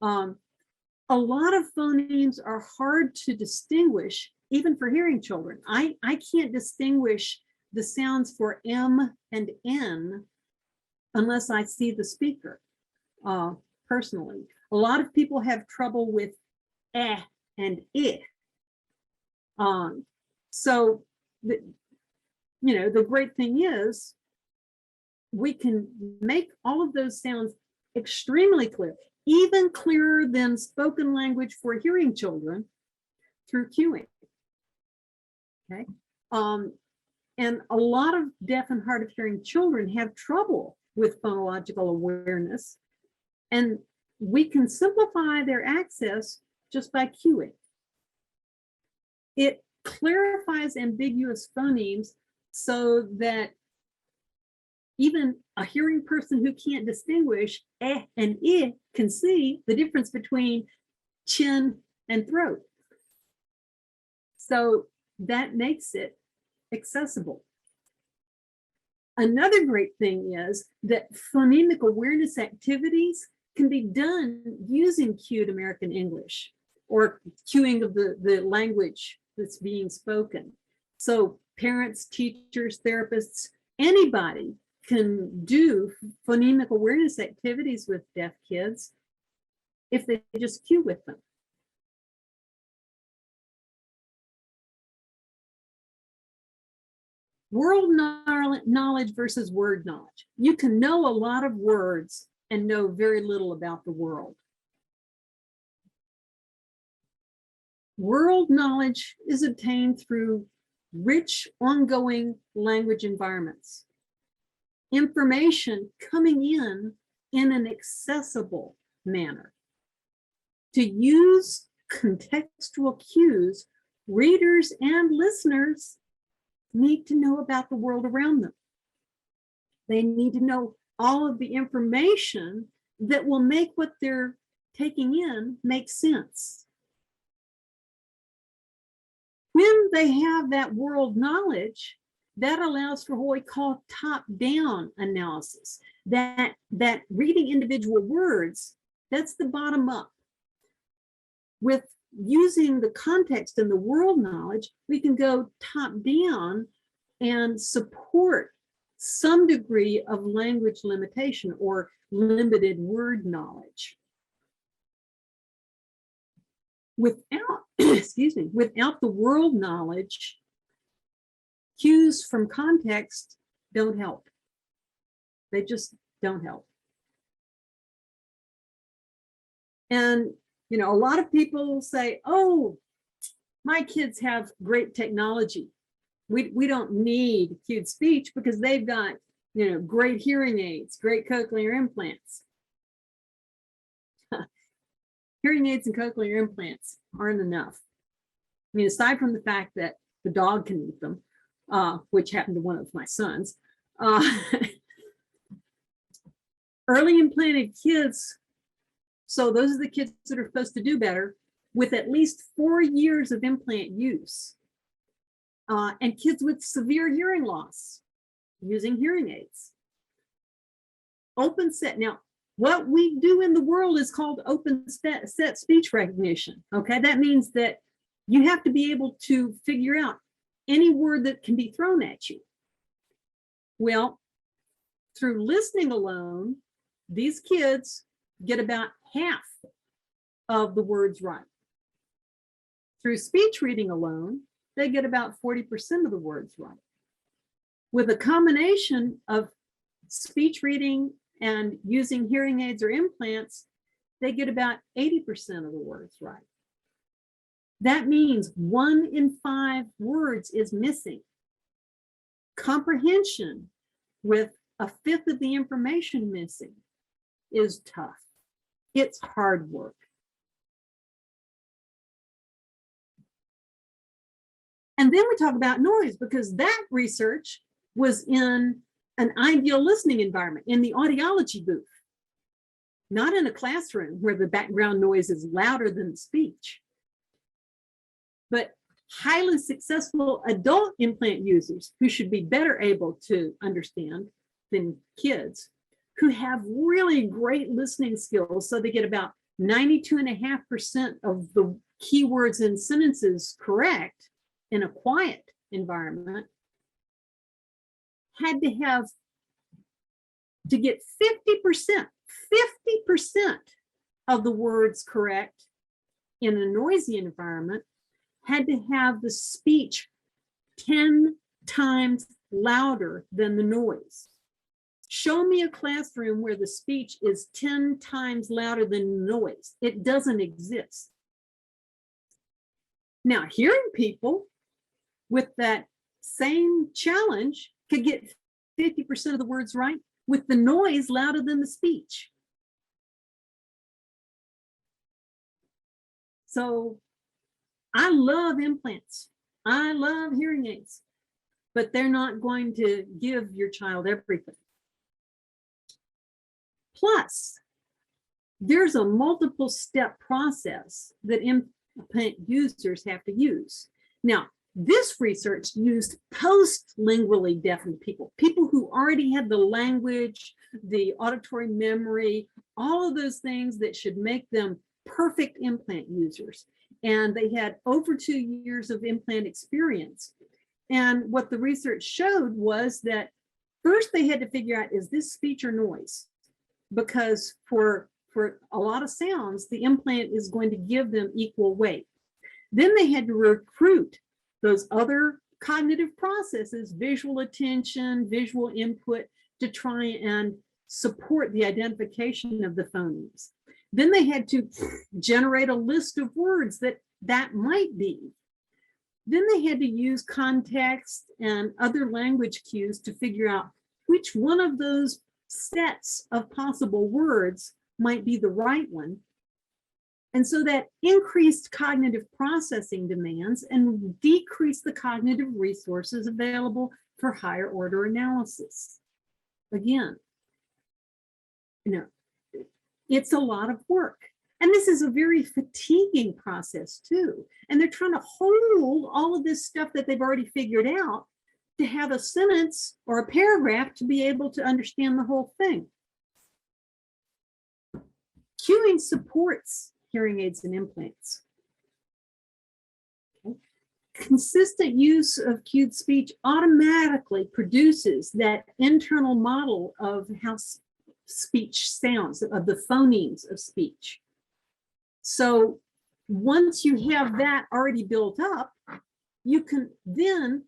A lot of phonemes are hard to distinguish, even for hearing children. I can't distinguish the sounds for M and N unless I see the speaker, personally. A lot of people have trouble with eh and I. So, the great thing is we can make all of those sounds extremely clear, even clearer than spoken language for hearing children through cueing. Okay. And a lot of deaf and hard of hearing children have trouble with phonological awareness, and we can simplify their access just by cueing. It clarifies ambiguous phonemes so that even a hearing person who can't distinguish eh and I can see the difference between chin and throat. So that makes it accessible. Another great thing is that phonemic awareness activities can be done using cued American English or cueing of the language that's being spoken. So parents, teachers, therapists, anybody can do phonemic awareness activities with deaf kids if they just cue with them. World knowledge versus word knowledge. You can know a lot of words and know very little about the world. World knowledge is obtained through rich, ongoing language environments. Information coming in an accessible manner. To use contextual cues, readers and listeners need to know about the world around them. They need to know all of the information that will make what they're taking in make sense. When they have that world knowledge, that allows for what we call top-down analysis. That reading individual words, that's the bottom up. With using the context and the world knowledge, we can go top down and support some degree of language limitation or limited word knowledge. Without, without the world knowledge, cues from context don't help. They just don't help. And a lot of people say, oh, my kids have great technology. We don't need cued speech because they've got, great hearing aids, great cochlear implants. Hearing aids and cochlear implants aren't enough. I mean, aside from the fact that the dog can eat them, which happened to one of my sons, early implanted kids, so those are the kids that are supposed to do better, with at least 4 years of implant use. And kids with severe hearing loss using hearing aids. Open set. Now, what we do in the world is called open set speech recognition. Okay, that means that you have to be able to figure out any word that can be thrown at you. Well, through listening alone, these kids get about half of the words right. Through speech reading alone, they get about 40% of the words right. With a combination of speech reading and using hearing aids or implants, they get about 80% of the words right. That means 1 in 5 words is missing. Comprehension with 1/5 of the information missing is tough. It's hard work. And then we talk about noise, because that research was in an ideal listening environment, in the audiology booth. not in a classroom where the background noise is louder than the speech, but highly successful adult implant users who should be better able to understand than kids, who have really great listening skills. So they get about 92.5% of the keywords and sentences correct in a quiet environment, had to have to get 50% of the words correct in a noisy environment, had to have the speech 10 times louder than the noise. Show me a classroom where the speech is 10 times louder than the noise. It doesn't exist. Now, hearing people with that same challenge could get 50% of the words right with the noise louder than the speech. So I love implants. I love hearing aids, but they're not going to give your child everything. Plus, there's a multiple step process that implant users have to use. Now, this research used post-lingually deafened people, people who already had the language, the auditory memory, all of those things that should make them perfect implant users. And they had over 2 years of implant experience. And what the research showed was that first they had to figure out, is this speech or noise? Because for a lot of sounds, the implant is going to give them equal weight. Then they had to recruit those other cognitive processes, visual attention, visual input, to try and support the identification of the phonemes. Then they had to generate a list of words that might be. Then they had to use context and other language cues to figure out which one of those sets of possible words might be the right one. And so that increased cognitive processing demands and decreased the cognitive resources available for higher order analysis. Again, it's a lot of work. And this is a very fatiguing process too. And they're trying to hold all of this stuff that they've already figured out to have a sentence or a paragraph to be able to understand the whole thing. Cueing supports hearing aids and implants. Okay. Consistent use of cued speech automatically produces that internal model of how speech sounds, of the phonemes of speech. So once you have that already built up, you can then,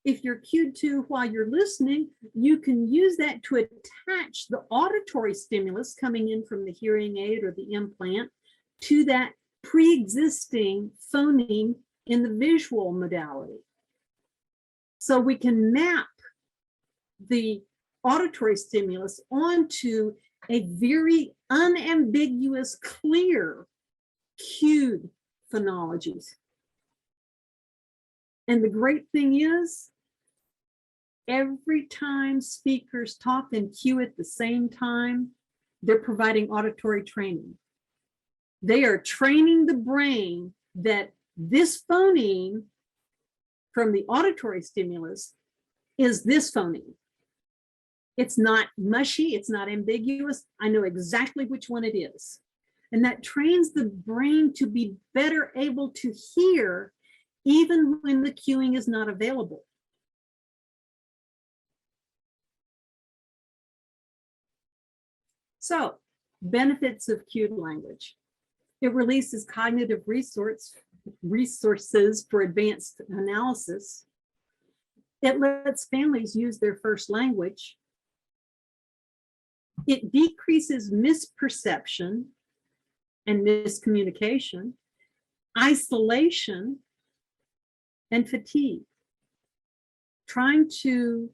if you're cued to while you're listening, you can use that to attach the auditory stimulus coming in from the hearing aid or the implant to that pre-existing phoneme in the visual modality. So we can map the auditory stimulus onto a very unambiguous, clear, cued phonologies. And the great thing is, every time speakers talk and cue at the same time, they're providing auditory training. They are training the brain that this phoneme from the auditory stimulus is this phoneme. It's not mushy, it's not ambiguous. I know exactly which one it is. And that trains the brain to be better able to hear even when the cueing is not available. So, benefits of cued language. It releases cognitive resources for advanced analysis. It lets families use their first language. It decreases misperception and miscommunication, isolation, and fatigue. Trying to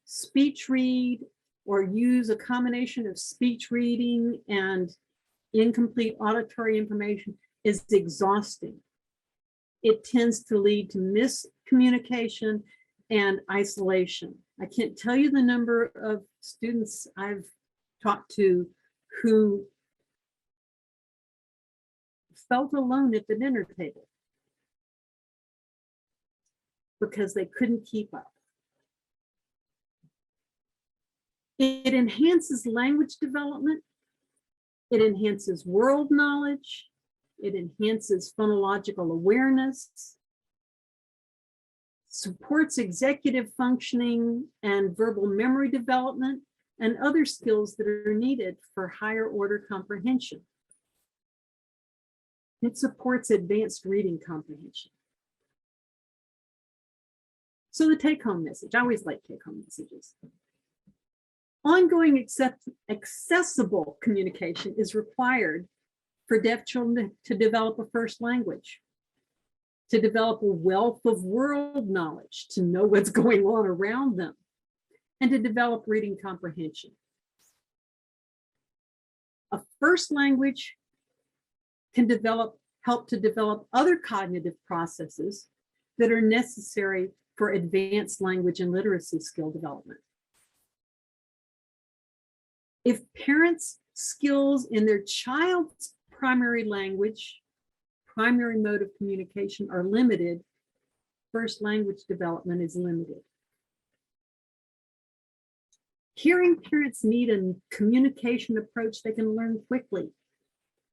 speech read or use a combination of speech reading and incomplete auditory information is exhausting. It tends to lead to miscommunication and isolation. I can't tell you the number of students I've talked to who felt alone at the dinner table because they couldn't keep up. It enhances language development. It enhances world knowledge. It enhances phonological awareness, supports executive functioning and verbal memory development, and other skills that are needed for higher order comprehension. It supports advanced reading comprehension. So the take-home message, I always like take-home messages. Ongoing accessible communication is required for deaf children to develop a first language, to develop a wealth of world knowledge, to know what's going on around them, and to develop reading comprehension. A first language can help to develop other cognitive processes that are necessary for advanced language and literacy skill development. If parents' skills in their child's primary language, primary mode of communication are limited, first language development is limited. Hearing parents need a communication approach they can learn quickly.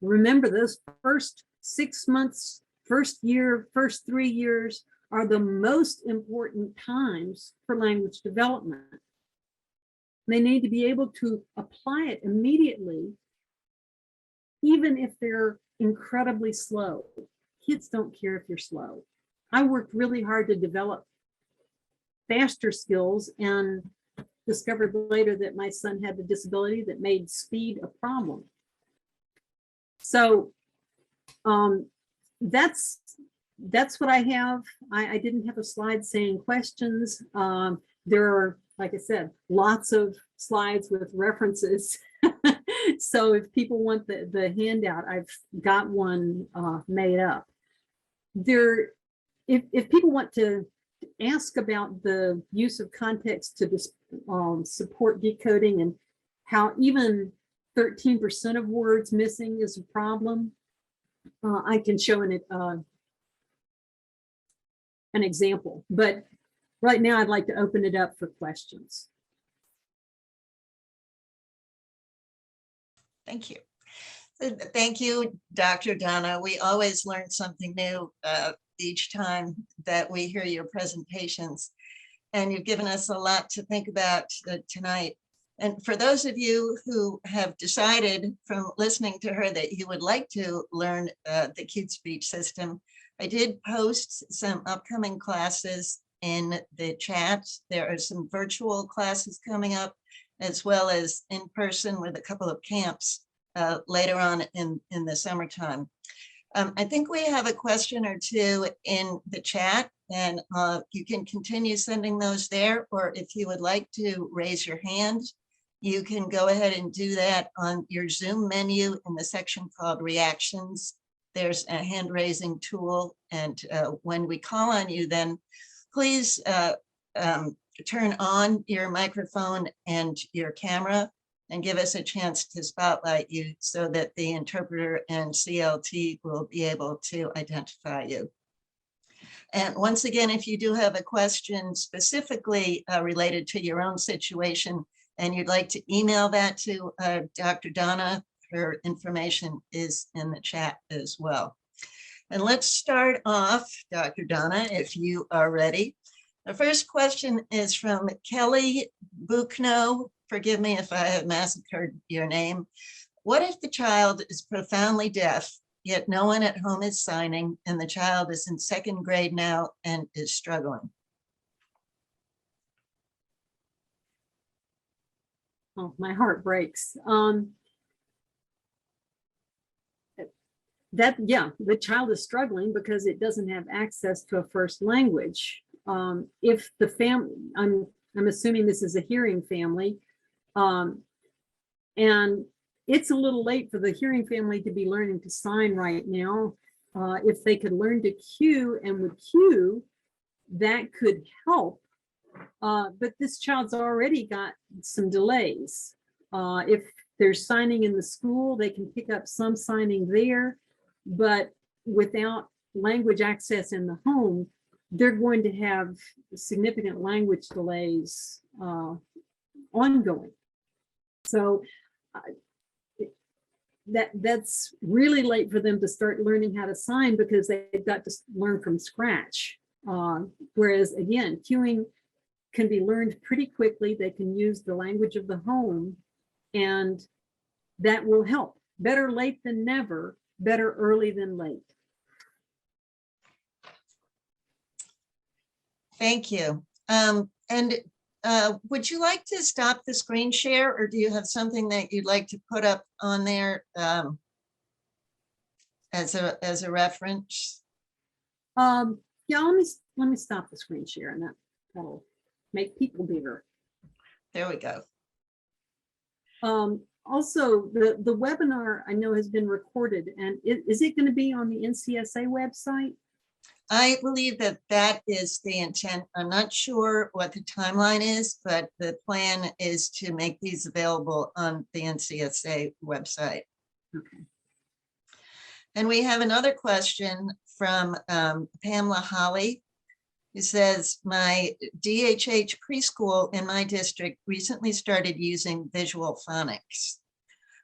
Remember, those first 6 months, first year, first 3 years are the most important times for language development. They need to be able to apply it immediately, even if they're incredibly slow. Kids don't care if you're slow. I worked really hard to develop faster skills and discovered later that my son had a disability that made speed a problem. So that's what I have. I didn't have a slide saying questions. There are, like I said, lots of slides with references. So if people want the handout, I've got one made up. If people want to ask about the use of context to support decoding and how even 13% of words missing is a problem, I can show an example. But right now, I'd like to open it up for questions. Thank you. Thank you, Dr. Donna. We always learn something new each time that we hear your presentations, and you've given us a lot to think about tonight. And for those of you who have decided from listening to her that you would like to learn the Cute Speech System, I did post some upcoming classes in the chat. There are some virtual classes coming up, as well as in person with a couple of camps later on in the summertime. I think we have a question or two in the chat, and you can continue sending those there, or if you would like to raise your hand, you can go ahead and do that on your Zoom menu in the section called Reactions. There's a hand raising tool, and when we call on you, then please turn on your microphone and your camera and give us a chance to spotlight you so that the interpreter and CLT will be able to identify you. And once again, if you do have a question specifically related to your own situation and you'd like to email that to Dr. Donna, her information is in the chat as well. And let's start off, Dr. Donna, if you are ready. The first question is from Kelly Buchno. Forgive me if I have massacred your name. What if the child is profoundly deaf, yet no one at home is signing, and the child is in 2nd grade now and is struggling? Oh, my heart breaks. The child is struggling because it doesn't have access to a first language. If the family, I'm assuming this is a hearing family, and it's a little late for the hearing family to be learning to sign right now. If they could learn to cue and would cue, that could help. But this child's already got some delays. If there's signing in the school, they can pick up some signing there. but without language access in the home, they're going to have significant language delays ongoing. So that's really late for them to start learning how to sign because they've got to learn from scratch. Whereas again, cueing can be learned pretty quickly. They can use the language of the home, and that will help. Better late than never, better early than late. Thank you. Would you like to stop the screen share, or do you have something that you'd like to put up on there as a reference? Yeah, let me stop the screen share, and that'll make people bigger. There we go. Also, the webinar I know has been recorded, and is it going to be on the NCSA website? I believe that that is the intent. I'm not sure what the timeline is, but the plan is to make these available on the NCSA website. Okay. And we have another question from Pamela Holly, who says, my DHH preschool in my district recently started using visual phonics.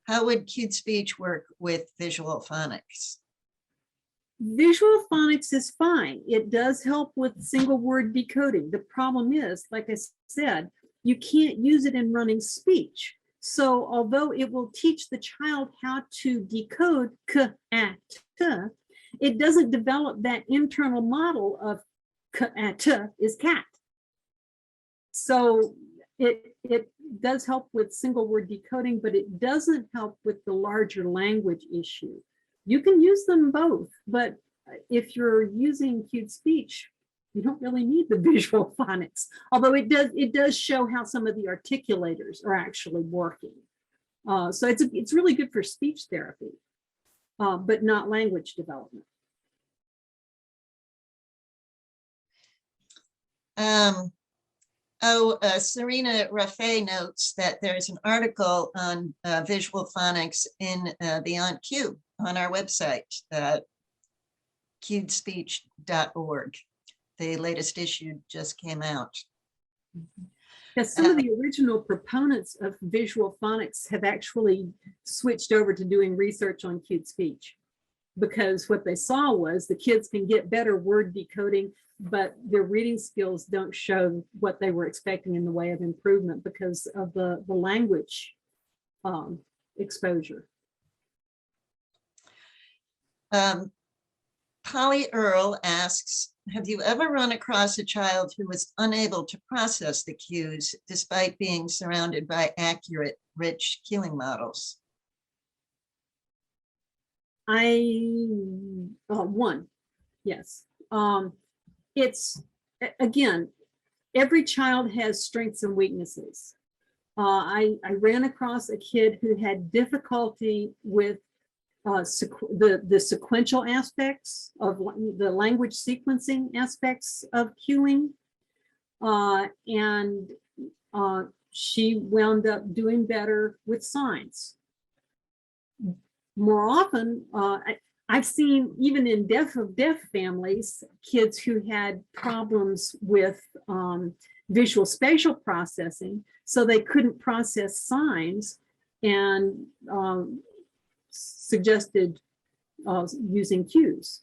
How would Cued Speech work with visual phonics? Visual phonics is fine. It does help with single word decoding. The problem is, like I said, you can't use it in running speech. So although it will teach the child how to decode k, a, t, it doesn't develop that internal model of k, a, t is cat. So it does help with single word decoding, but it doesn't help with the larger language issue. You can use them both, but if you're using Cued Speech, you don't really need the visual phonics, although it does show how some of the articulators are actually working. So it's really good for speech therapy, but not language development. Serena Raffay notes that there's an article on visual phonics in Beyond Cue on our website, cuedspeech.org. The latest issue just came out. Yes, some of the original proponents of visual phonics have actually switched over to doing research on Cued Speech, because what they saw was the kids can get better word decoding, but their reading skills don't show what they were expecting in the way of improvement because of the language exposure. Polly Earl asks, have you ever run across a child who was unable to process the cues despite being surrounded by accurate, rich cueing models? One, yes. It's, again, every child has strengths and weaknesses. I ran across a kid who had difficulty with the sequential aspects of the language sequencing aspects of cueing, and she wound up doing better with signs. More often, I've seen even in deaf families, kids who had problems with visual spatial processing, so they couldn't process signs, and suggested using cues.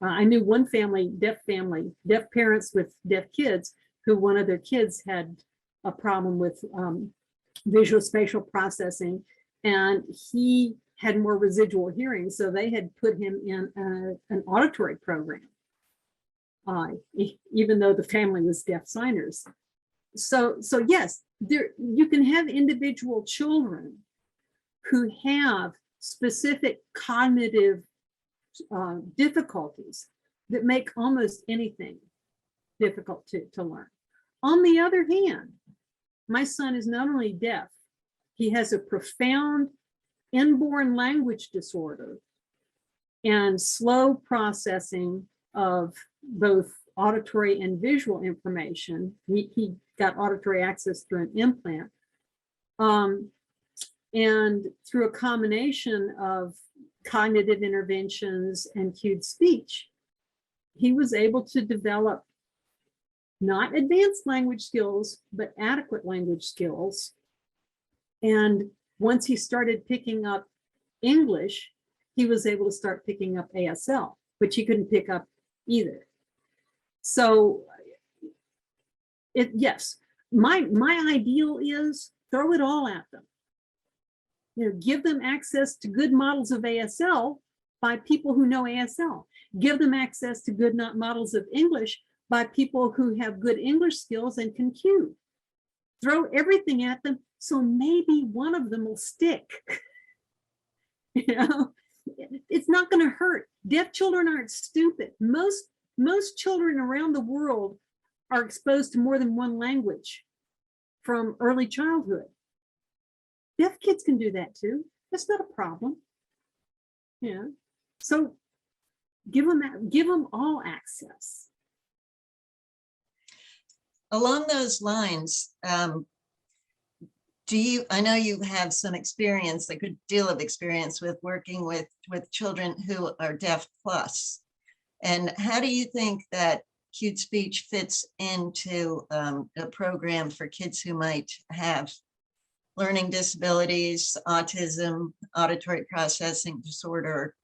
I knew one family, deaf parents with deaf kids, who one of their kids had a problem with visual spatial processing, and he had more residual hearing, so they had put him in an auditory program, even though the family was deaf signers. So yes, you can have individual children who have specific cognitive difficulties that make almost anything difficult to learn. On the other hand, my son is not only deaf, he has a profound inborn language disorder and slow processing of both auditory and visual information. He got auditory access through an implant. And through a combination of cognitive interventions and cued speech, he was able to develop not advanced language skills, but adequate language skills. And once he started picking up English, he was able to start picking up ASL, which he couldn't pick up either. So yes, my ideal is throw it all at them. You know, give them access to good models of ASL by people who know ASL. Give them access to good models of English by people who have good English skills and can cue. Throw everything at them, so maybe one of them will stick. You know, it's not going to hurt. Deaf children aren't stupid. Most children around the world are exposed to more than one language from early childhood. Deaf kids can do that too. That's not a problem. Yeah. So give them all access. Along those lines, I know you have some experience, a good deal of experience with working with children who are deaf plus. And how do you think that cued speech fits into a program for kids who might have learning disabilities, autism, auditory processing disorder?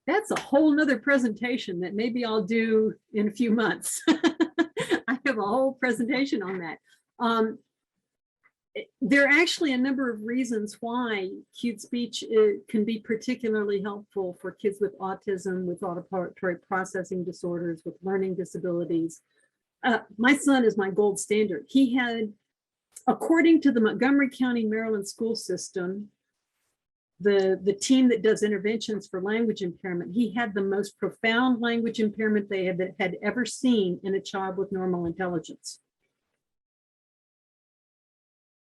That's a whole nother presentation that maybe I'll do in a few months. I have a whole presentation on that. There are actually a number of reasons why cued speech can be particularly helpful for kids with autism, with auditory processing disorders, with learning disabilities. My son is my gold standard. He had, according to the Montgomery County, Maryland school system, the team that does interventions for language impairment, he had the most profound language impairment they had ever seen in a child with normal intelligence.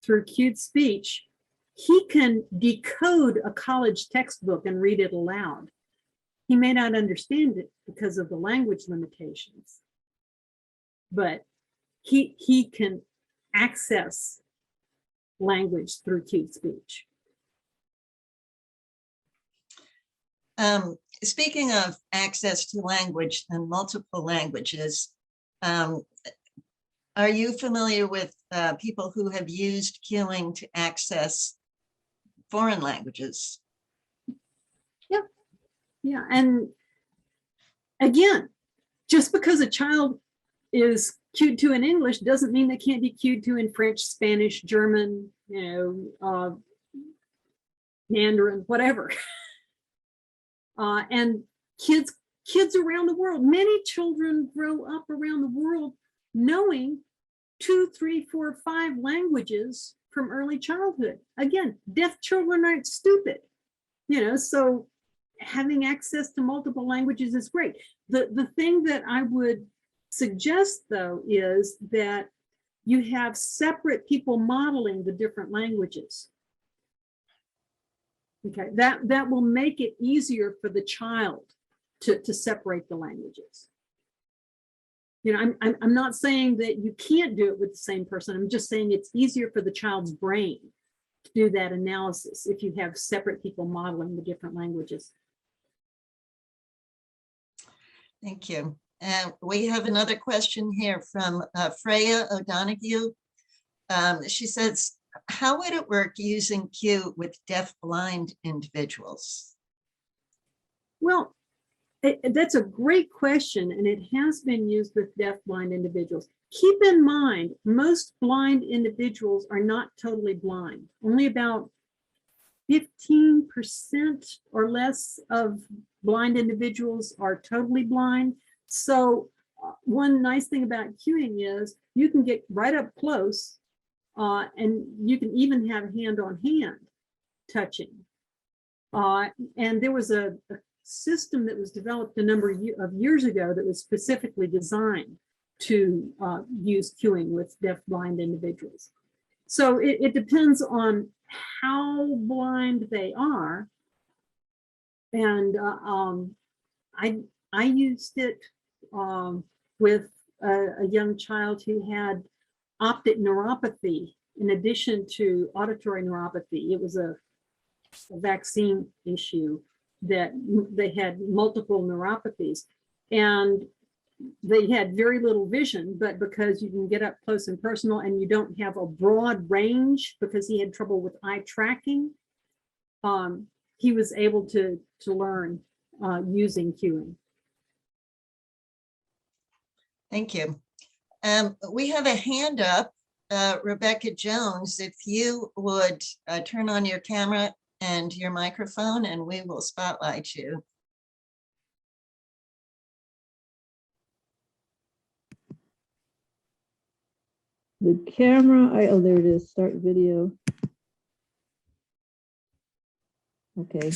Through cued speech, he can decode a college textbook and read it aloud. He may not understand it because of the language limitations, but he can access language through cued speech. Speaking of access to language and multiple languages, are you familiar with people who have used cueing to access foreign languages? Yeah, and again, just because a child is cued to in English doesn't mean they can't be cued to in French, Spanish, German, Mandarin, whatever. And kids around the world, many children grow up around the world knowing 2, 3, 4, 5 languages from early childhood. Again, deaf children aren't stupid, so having access to multiple languages is great. The thing that I would suggest, though, is that you have separate people modeling the different languages. Okay, that will make it easier for the child to separate the languages. I'm not saying that you can't do it with the same person. I'm just saying it's easier for the child's brain to do that analysis if you have separate people modeling the different languages. Thank you. And we have another question here from Freya O'Donoghue. She says, how would it work using cue with deaf-blind individuals? Well, that's a great question, and it has been used with deaf-blind individuals. Keep in mind, most blind individuals are not totally blind. Only about 15% or less of blind individuals are totally blind. So one nice thing about cueing is you can get right up close, and you can even have hand-on-hand touching. And there was a system that was developed a number of years ago that was specifically designed to use cueing with deaf-blind individuals. So it depends on how blind they are. And I used it with a young child who had optic neuropathy in addition to auditory neuropathy. It was a a vaccine issue that they had multiple neuropathies, and they had very little vision, but because you can get up close and personal and you don't have a broad range, because he had trouble with eye tracking, he was able to learn using cueing. Thank you. We have a hand up, Rebecca Jones. If you would turn on your camera and your microphone, and we will spotlight you. The camera, oh, there it is, start video. Okay.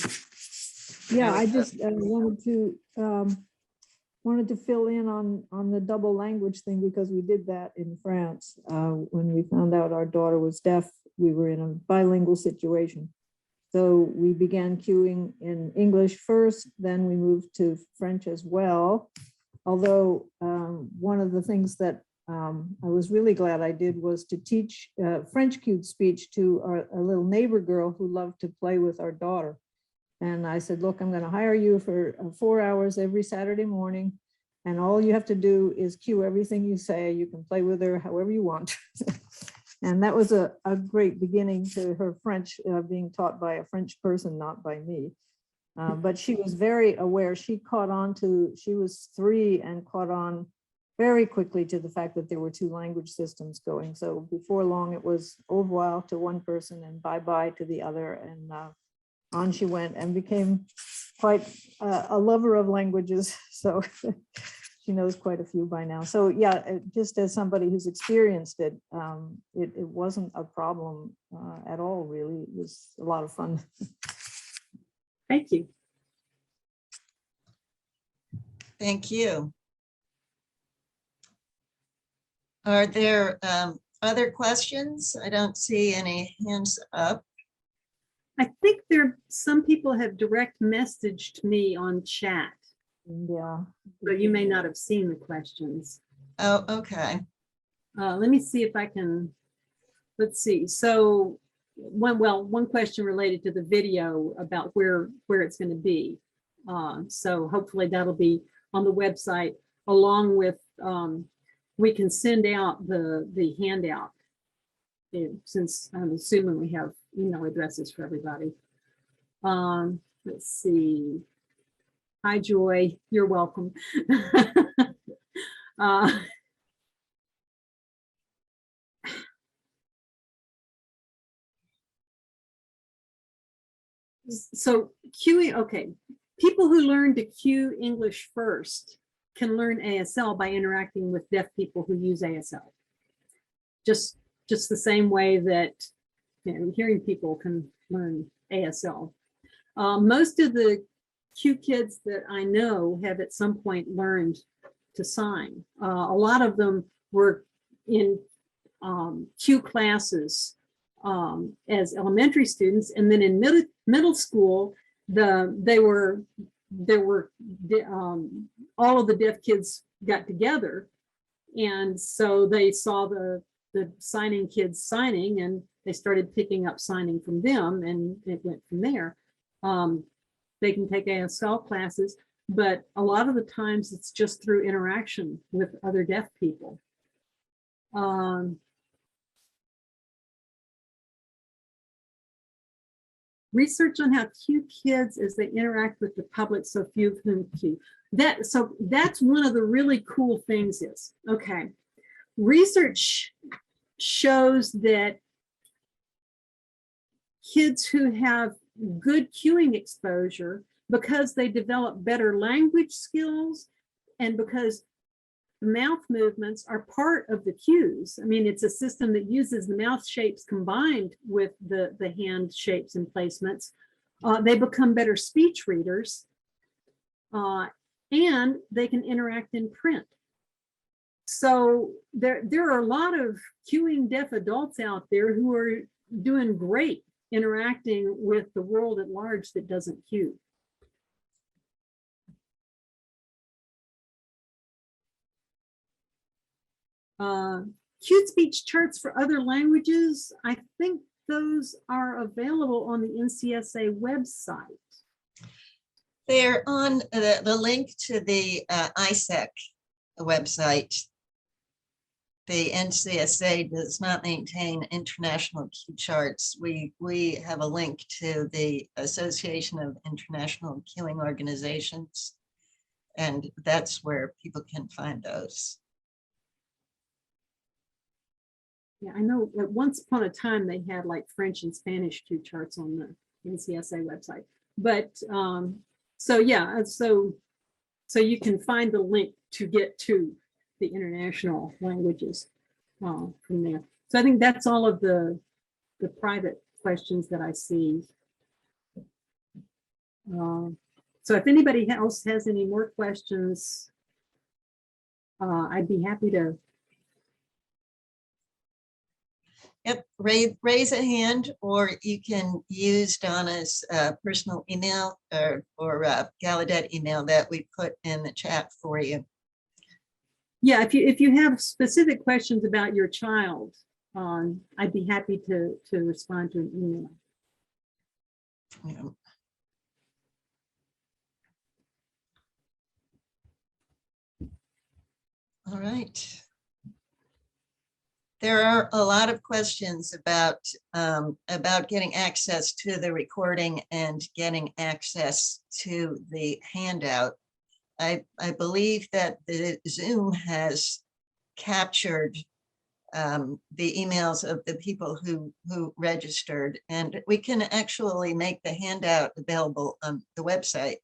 Yeah, I just wanted to fill in on the double language thing, because we did that in France. When we found out our daughter was deaf, we were in a bilingual situation. So we began cueing in English first, then we moved to French as well. Although one of the things that I was really glad I did was to teach French cued speech to a little neighbor girl who loved to play with our daughter. And I said, look, I'm going to hire you for 4 hours every Saturday morning. And all you have to do is cue everything you say. You can play with her however you want. And that was a great beginning to her French being taught by a French person, not by me. But she was very aware. She was 3 and caught on very quickly to the fact that there were 2 language systems going. So before long, it was au revoir to one person and bye-bye to the other. And on she went and became quite a lover of languages. So she knows quite a few by now. So yeah, just as somebody who's experienced it, it wasn't a problem at all, really. It was a lot of fun. Thank you. Thank you. Are there other questions? I don't see any hands up. I think some people have direct messaged me on chat. Yeah. So you may not have seen the questions. Oh, okay. Let me see if I can, let's see. So one question related to the video about where it's going to be. So hopefully that'll be on the website, along with, we can send out the handout, since I'm assuming we have email addresses for everybody. Let's see. Hi, Joy. You're welcome. So cueing, okay. People who learn to cue English first can learn ASL by interacting with deaf people who use ASL. Just the same way that hearing people can learn ASL. Most of the Cue kids that I know have at some point learned to sign. A lot of them were in Cue classes as elementary students, and then in middle school, there were all of the deaf kids got together, and so they saw the signing kids signing, and they started picking up signing from them, and it went from there. They can take ASL classes, but a lot of the times it's just through interaction with other deaf people. Research on how cue kids as they interact with the public, so few of whom cue. So that's one of the really cool things is, okay, research shows that kids who have good cueing exposure, because they develop better language skills and because the mouth movements are part of the cues. I mean, it's a system that uses the mouth shapes combined with the hand shapes and placements. They become better speech readers, and they can interact in print. So there are a lot of cueing deaf adults out there who are doing great interacting with the world at large that doesn't cue. Cued speech charts for other languages. I think those are available on the NCSA website? They're on the link to the ISAC website. The NCSA does not maintain international queue charts. We have a link to the Association of International Queuing Organizations, and that's where people can find those. Yeah, I know at once upon a time they had like French and Spanish queue charts on the NCSA website. But so yeah, so you can find the link to get to the international languages from there. So I think that's all of the private questions that I see. So if anybody else has any more questions, I'd be happy to. Yep, raise a hand, or you can use Donna's personal email or Gallaudet email that we put in the chat for you. Yeah, if you have specific questions about your child, I'd be happy to respond to an email. Yeah. All right. There are a lot of questions about getting access to the recording and getting access to the handout. I believe that the Zoom has captured the emails of the people who registered, and we can actually make the handout available on the website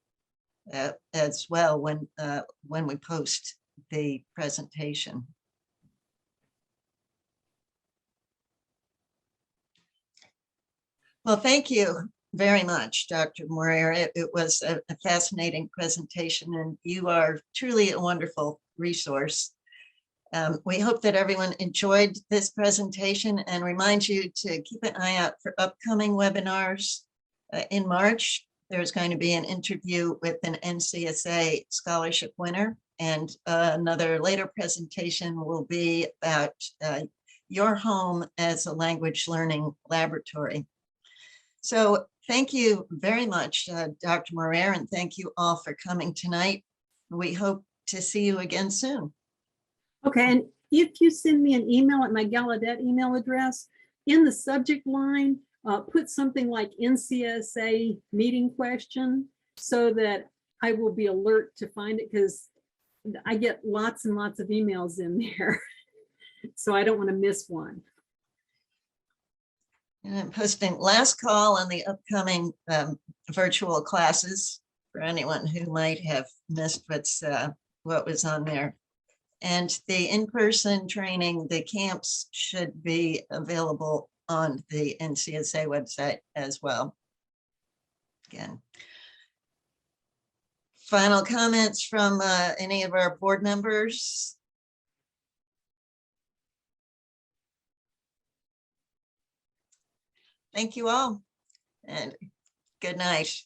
as well when we post the presentation. Well, thank you very much, Dr. Moreira. It was a fascinating presentation, and you are truly a wonderful resource. We hope that everyone enjoyed this presentation and remind you to keep an eye out for upcoming webinars. In March, there's going to be an interview with an NCSA scholarship winner, and another later presentation will be about your home as a language learning laboratory. So thank you very much, Dr. Moreira, and thank you all for coming tonight. We hope to see you again soon. Okay, and if you send me an email at my Gallaudet email address, in the subject line, put something like NCSA meeting question so that I will be alert to find it, because I get lots and lots of emails in there. So I don't want to miss one. And I'm posting last call on the upcoming virtual classes for anyone who might have missed what was on there. And the in-person training, the camps should be available on the NCSA website as well. Again, final comments from any of our board members? Thank you all, and good night.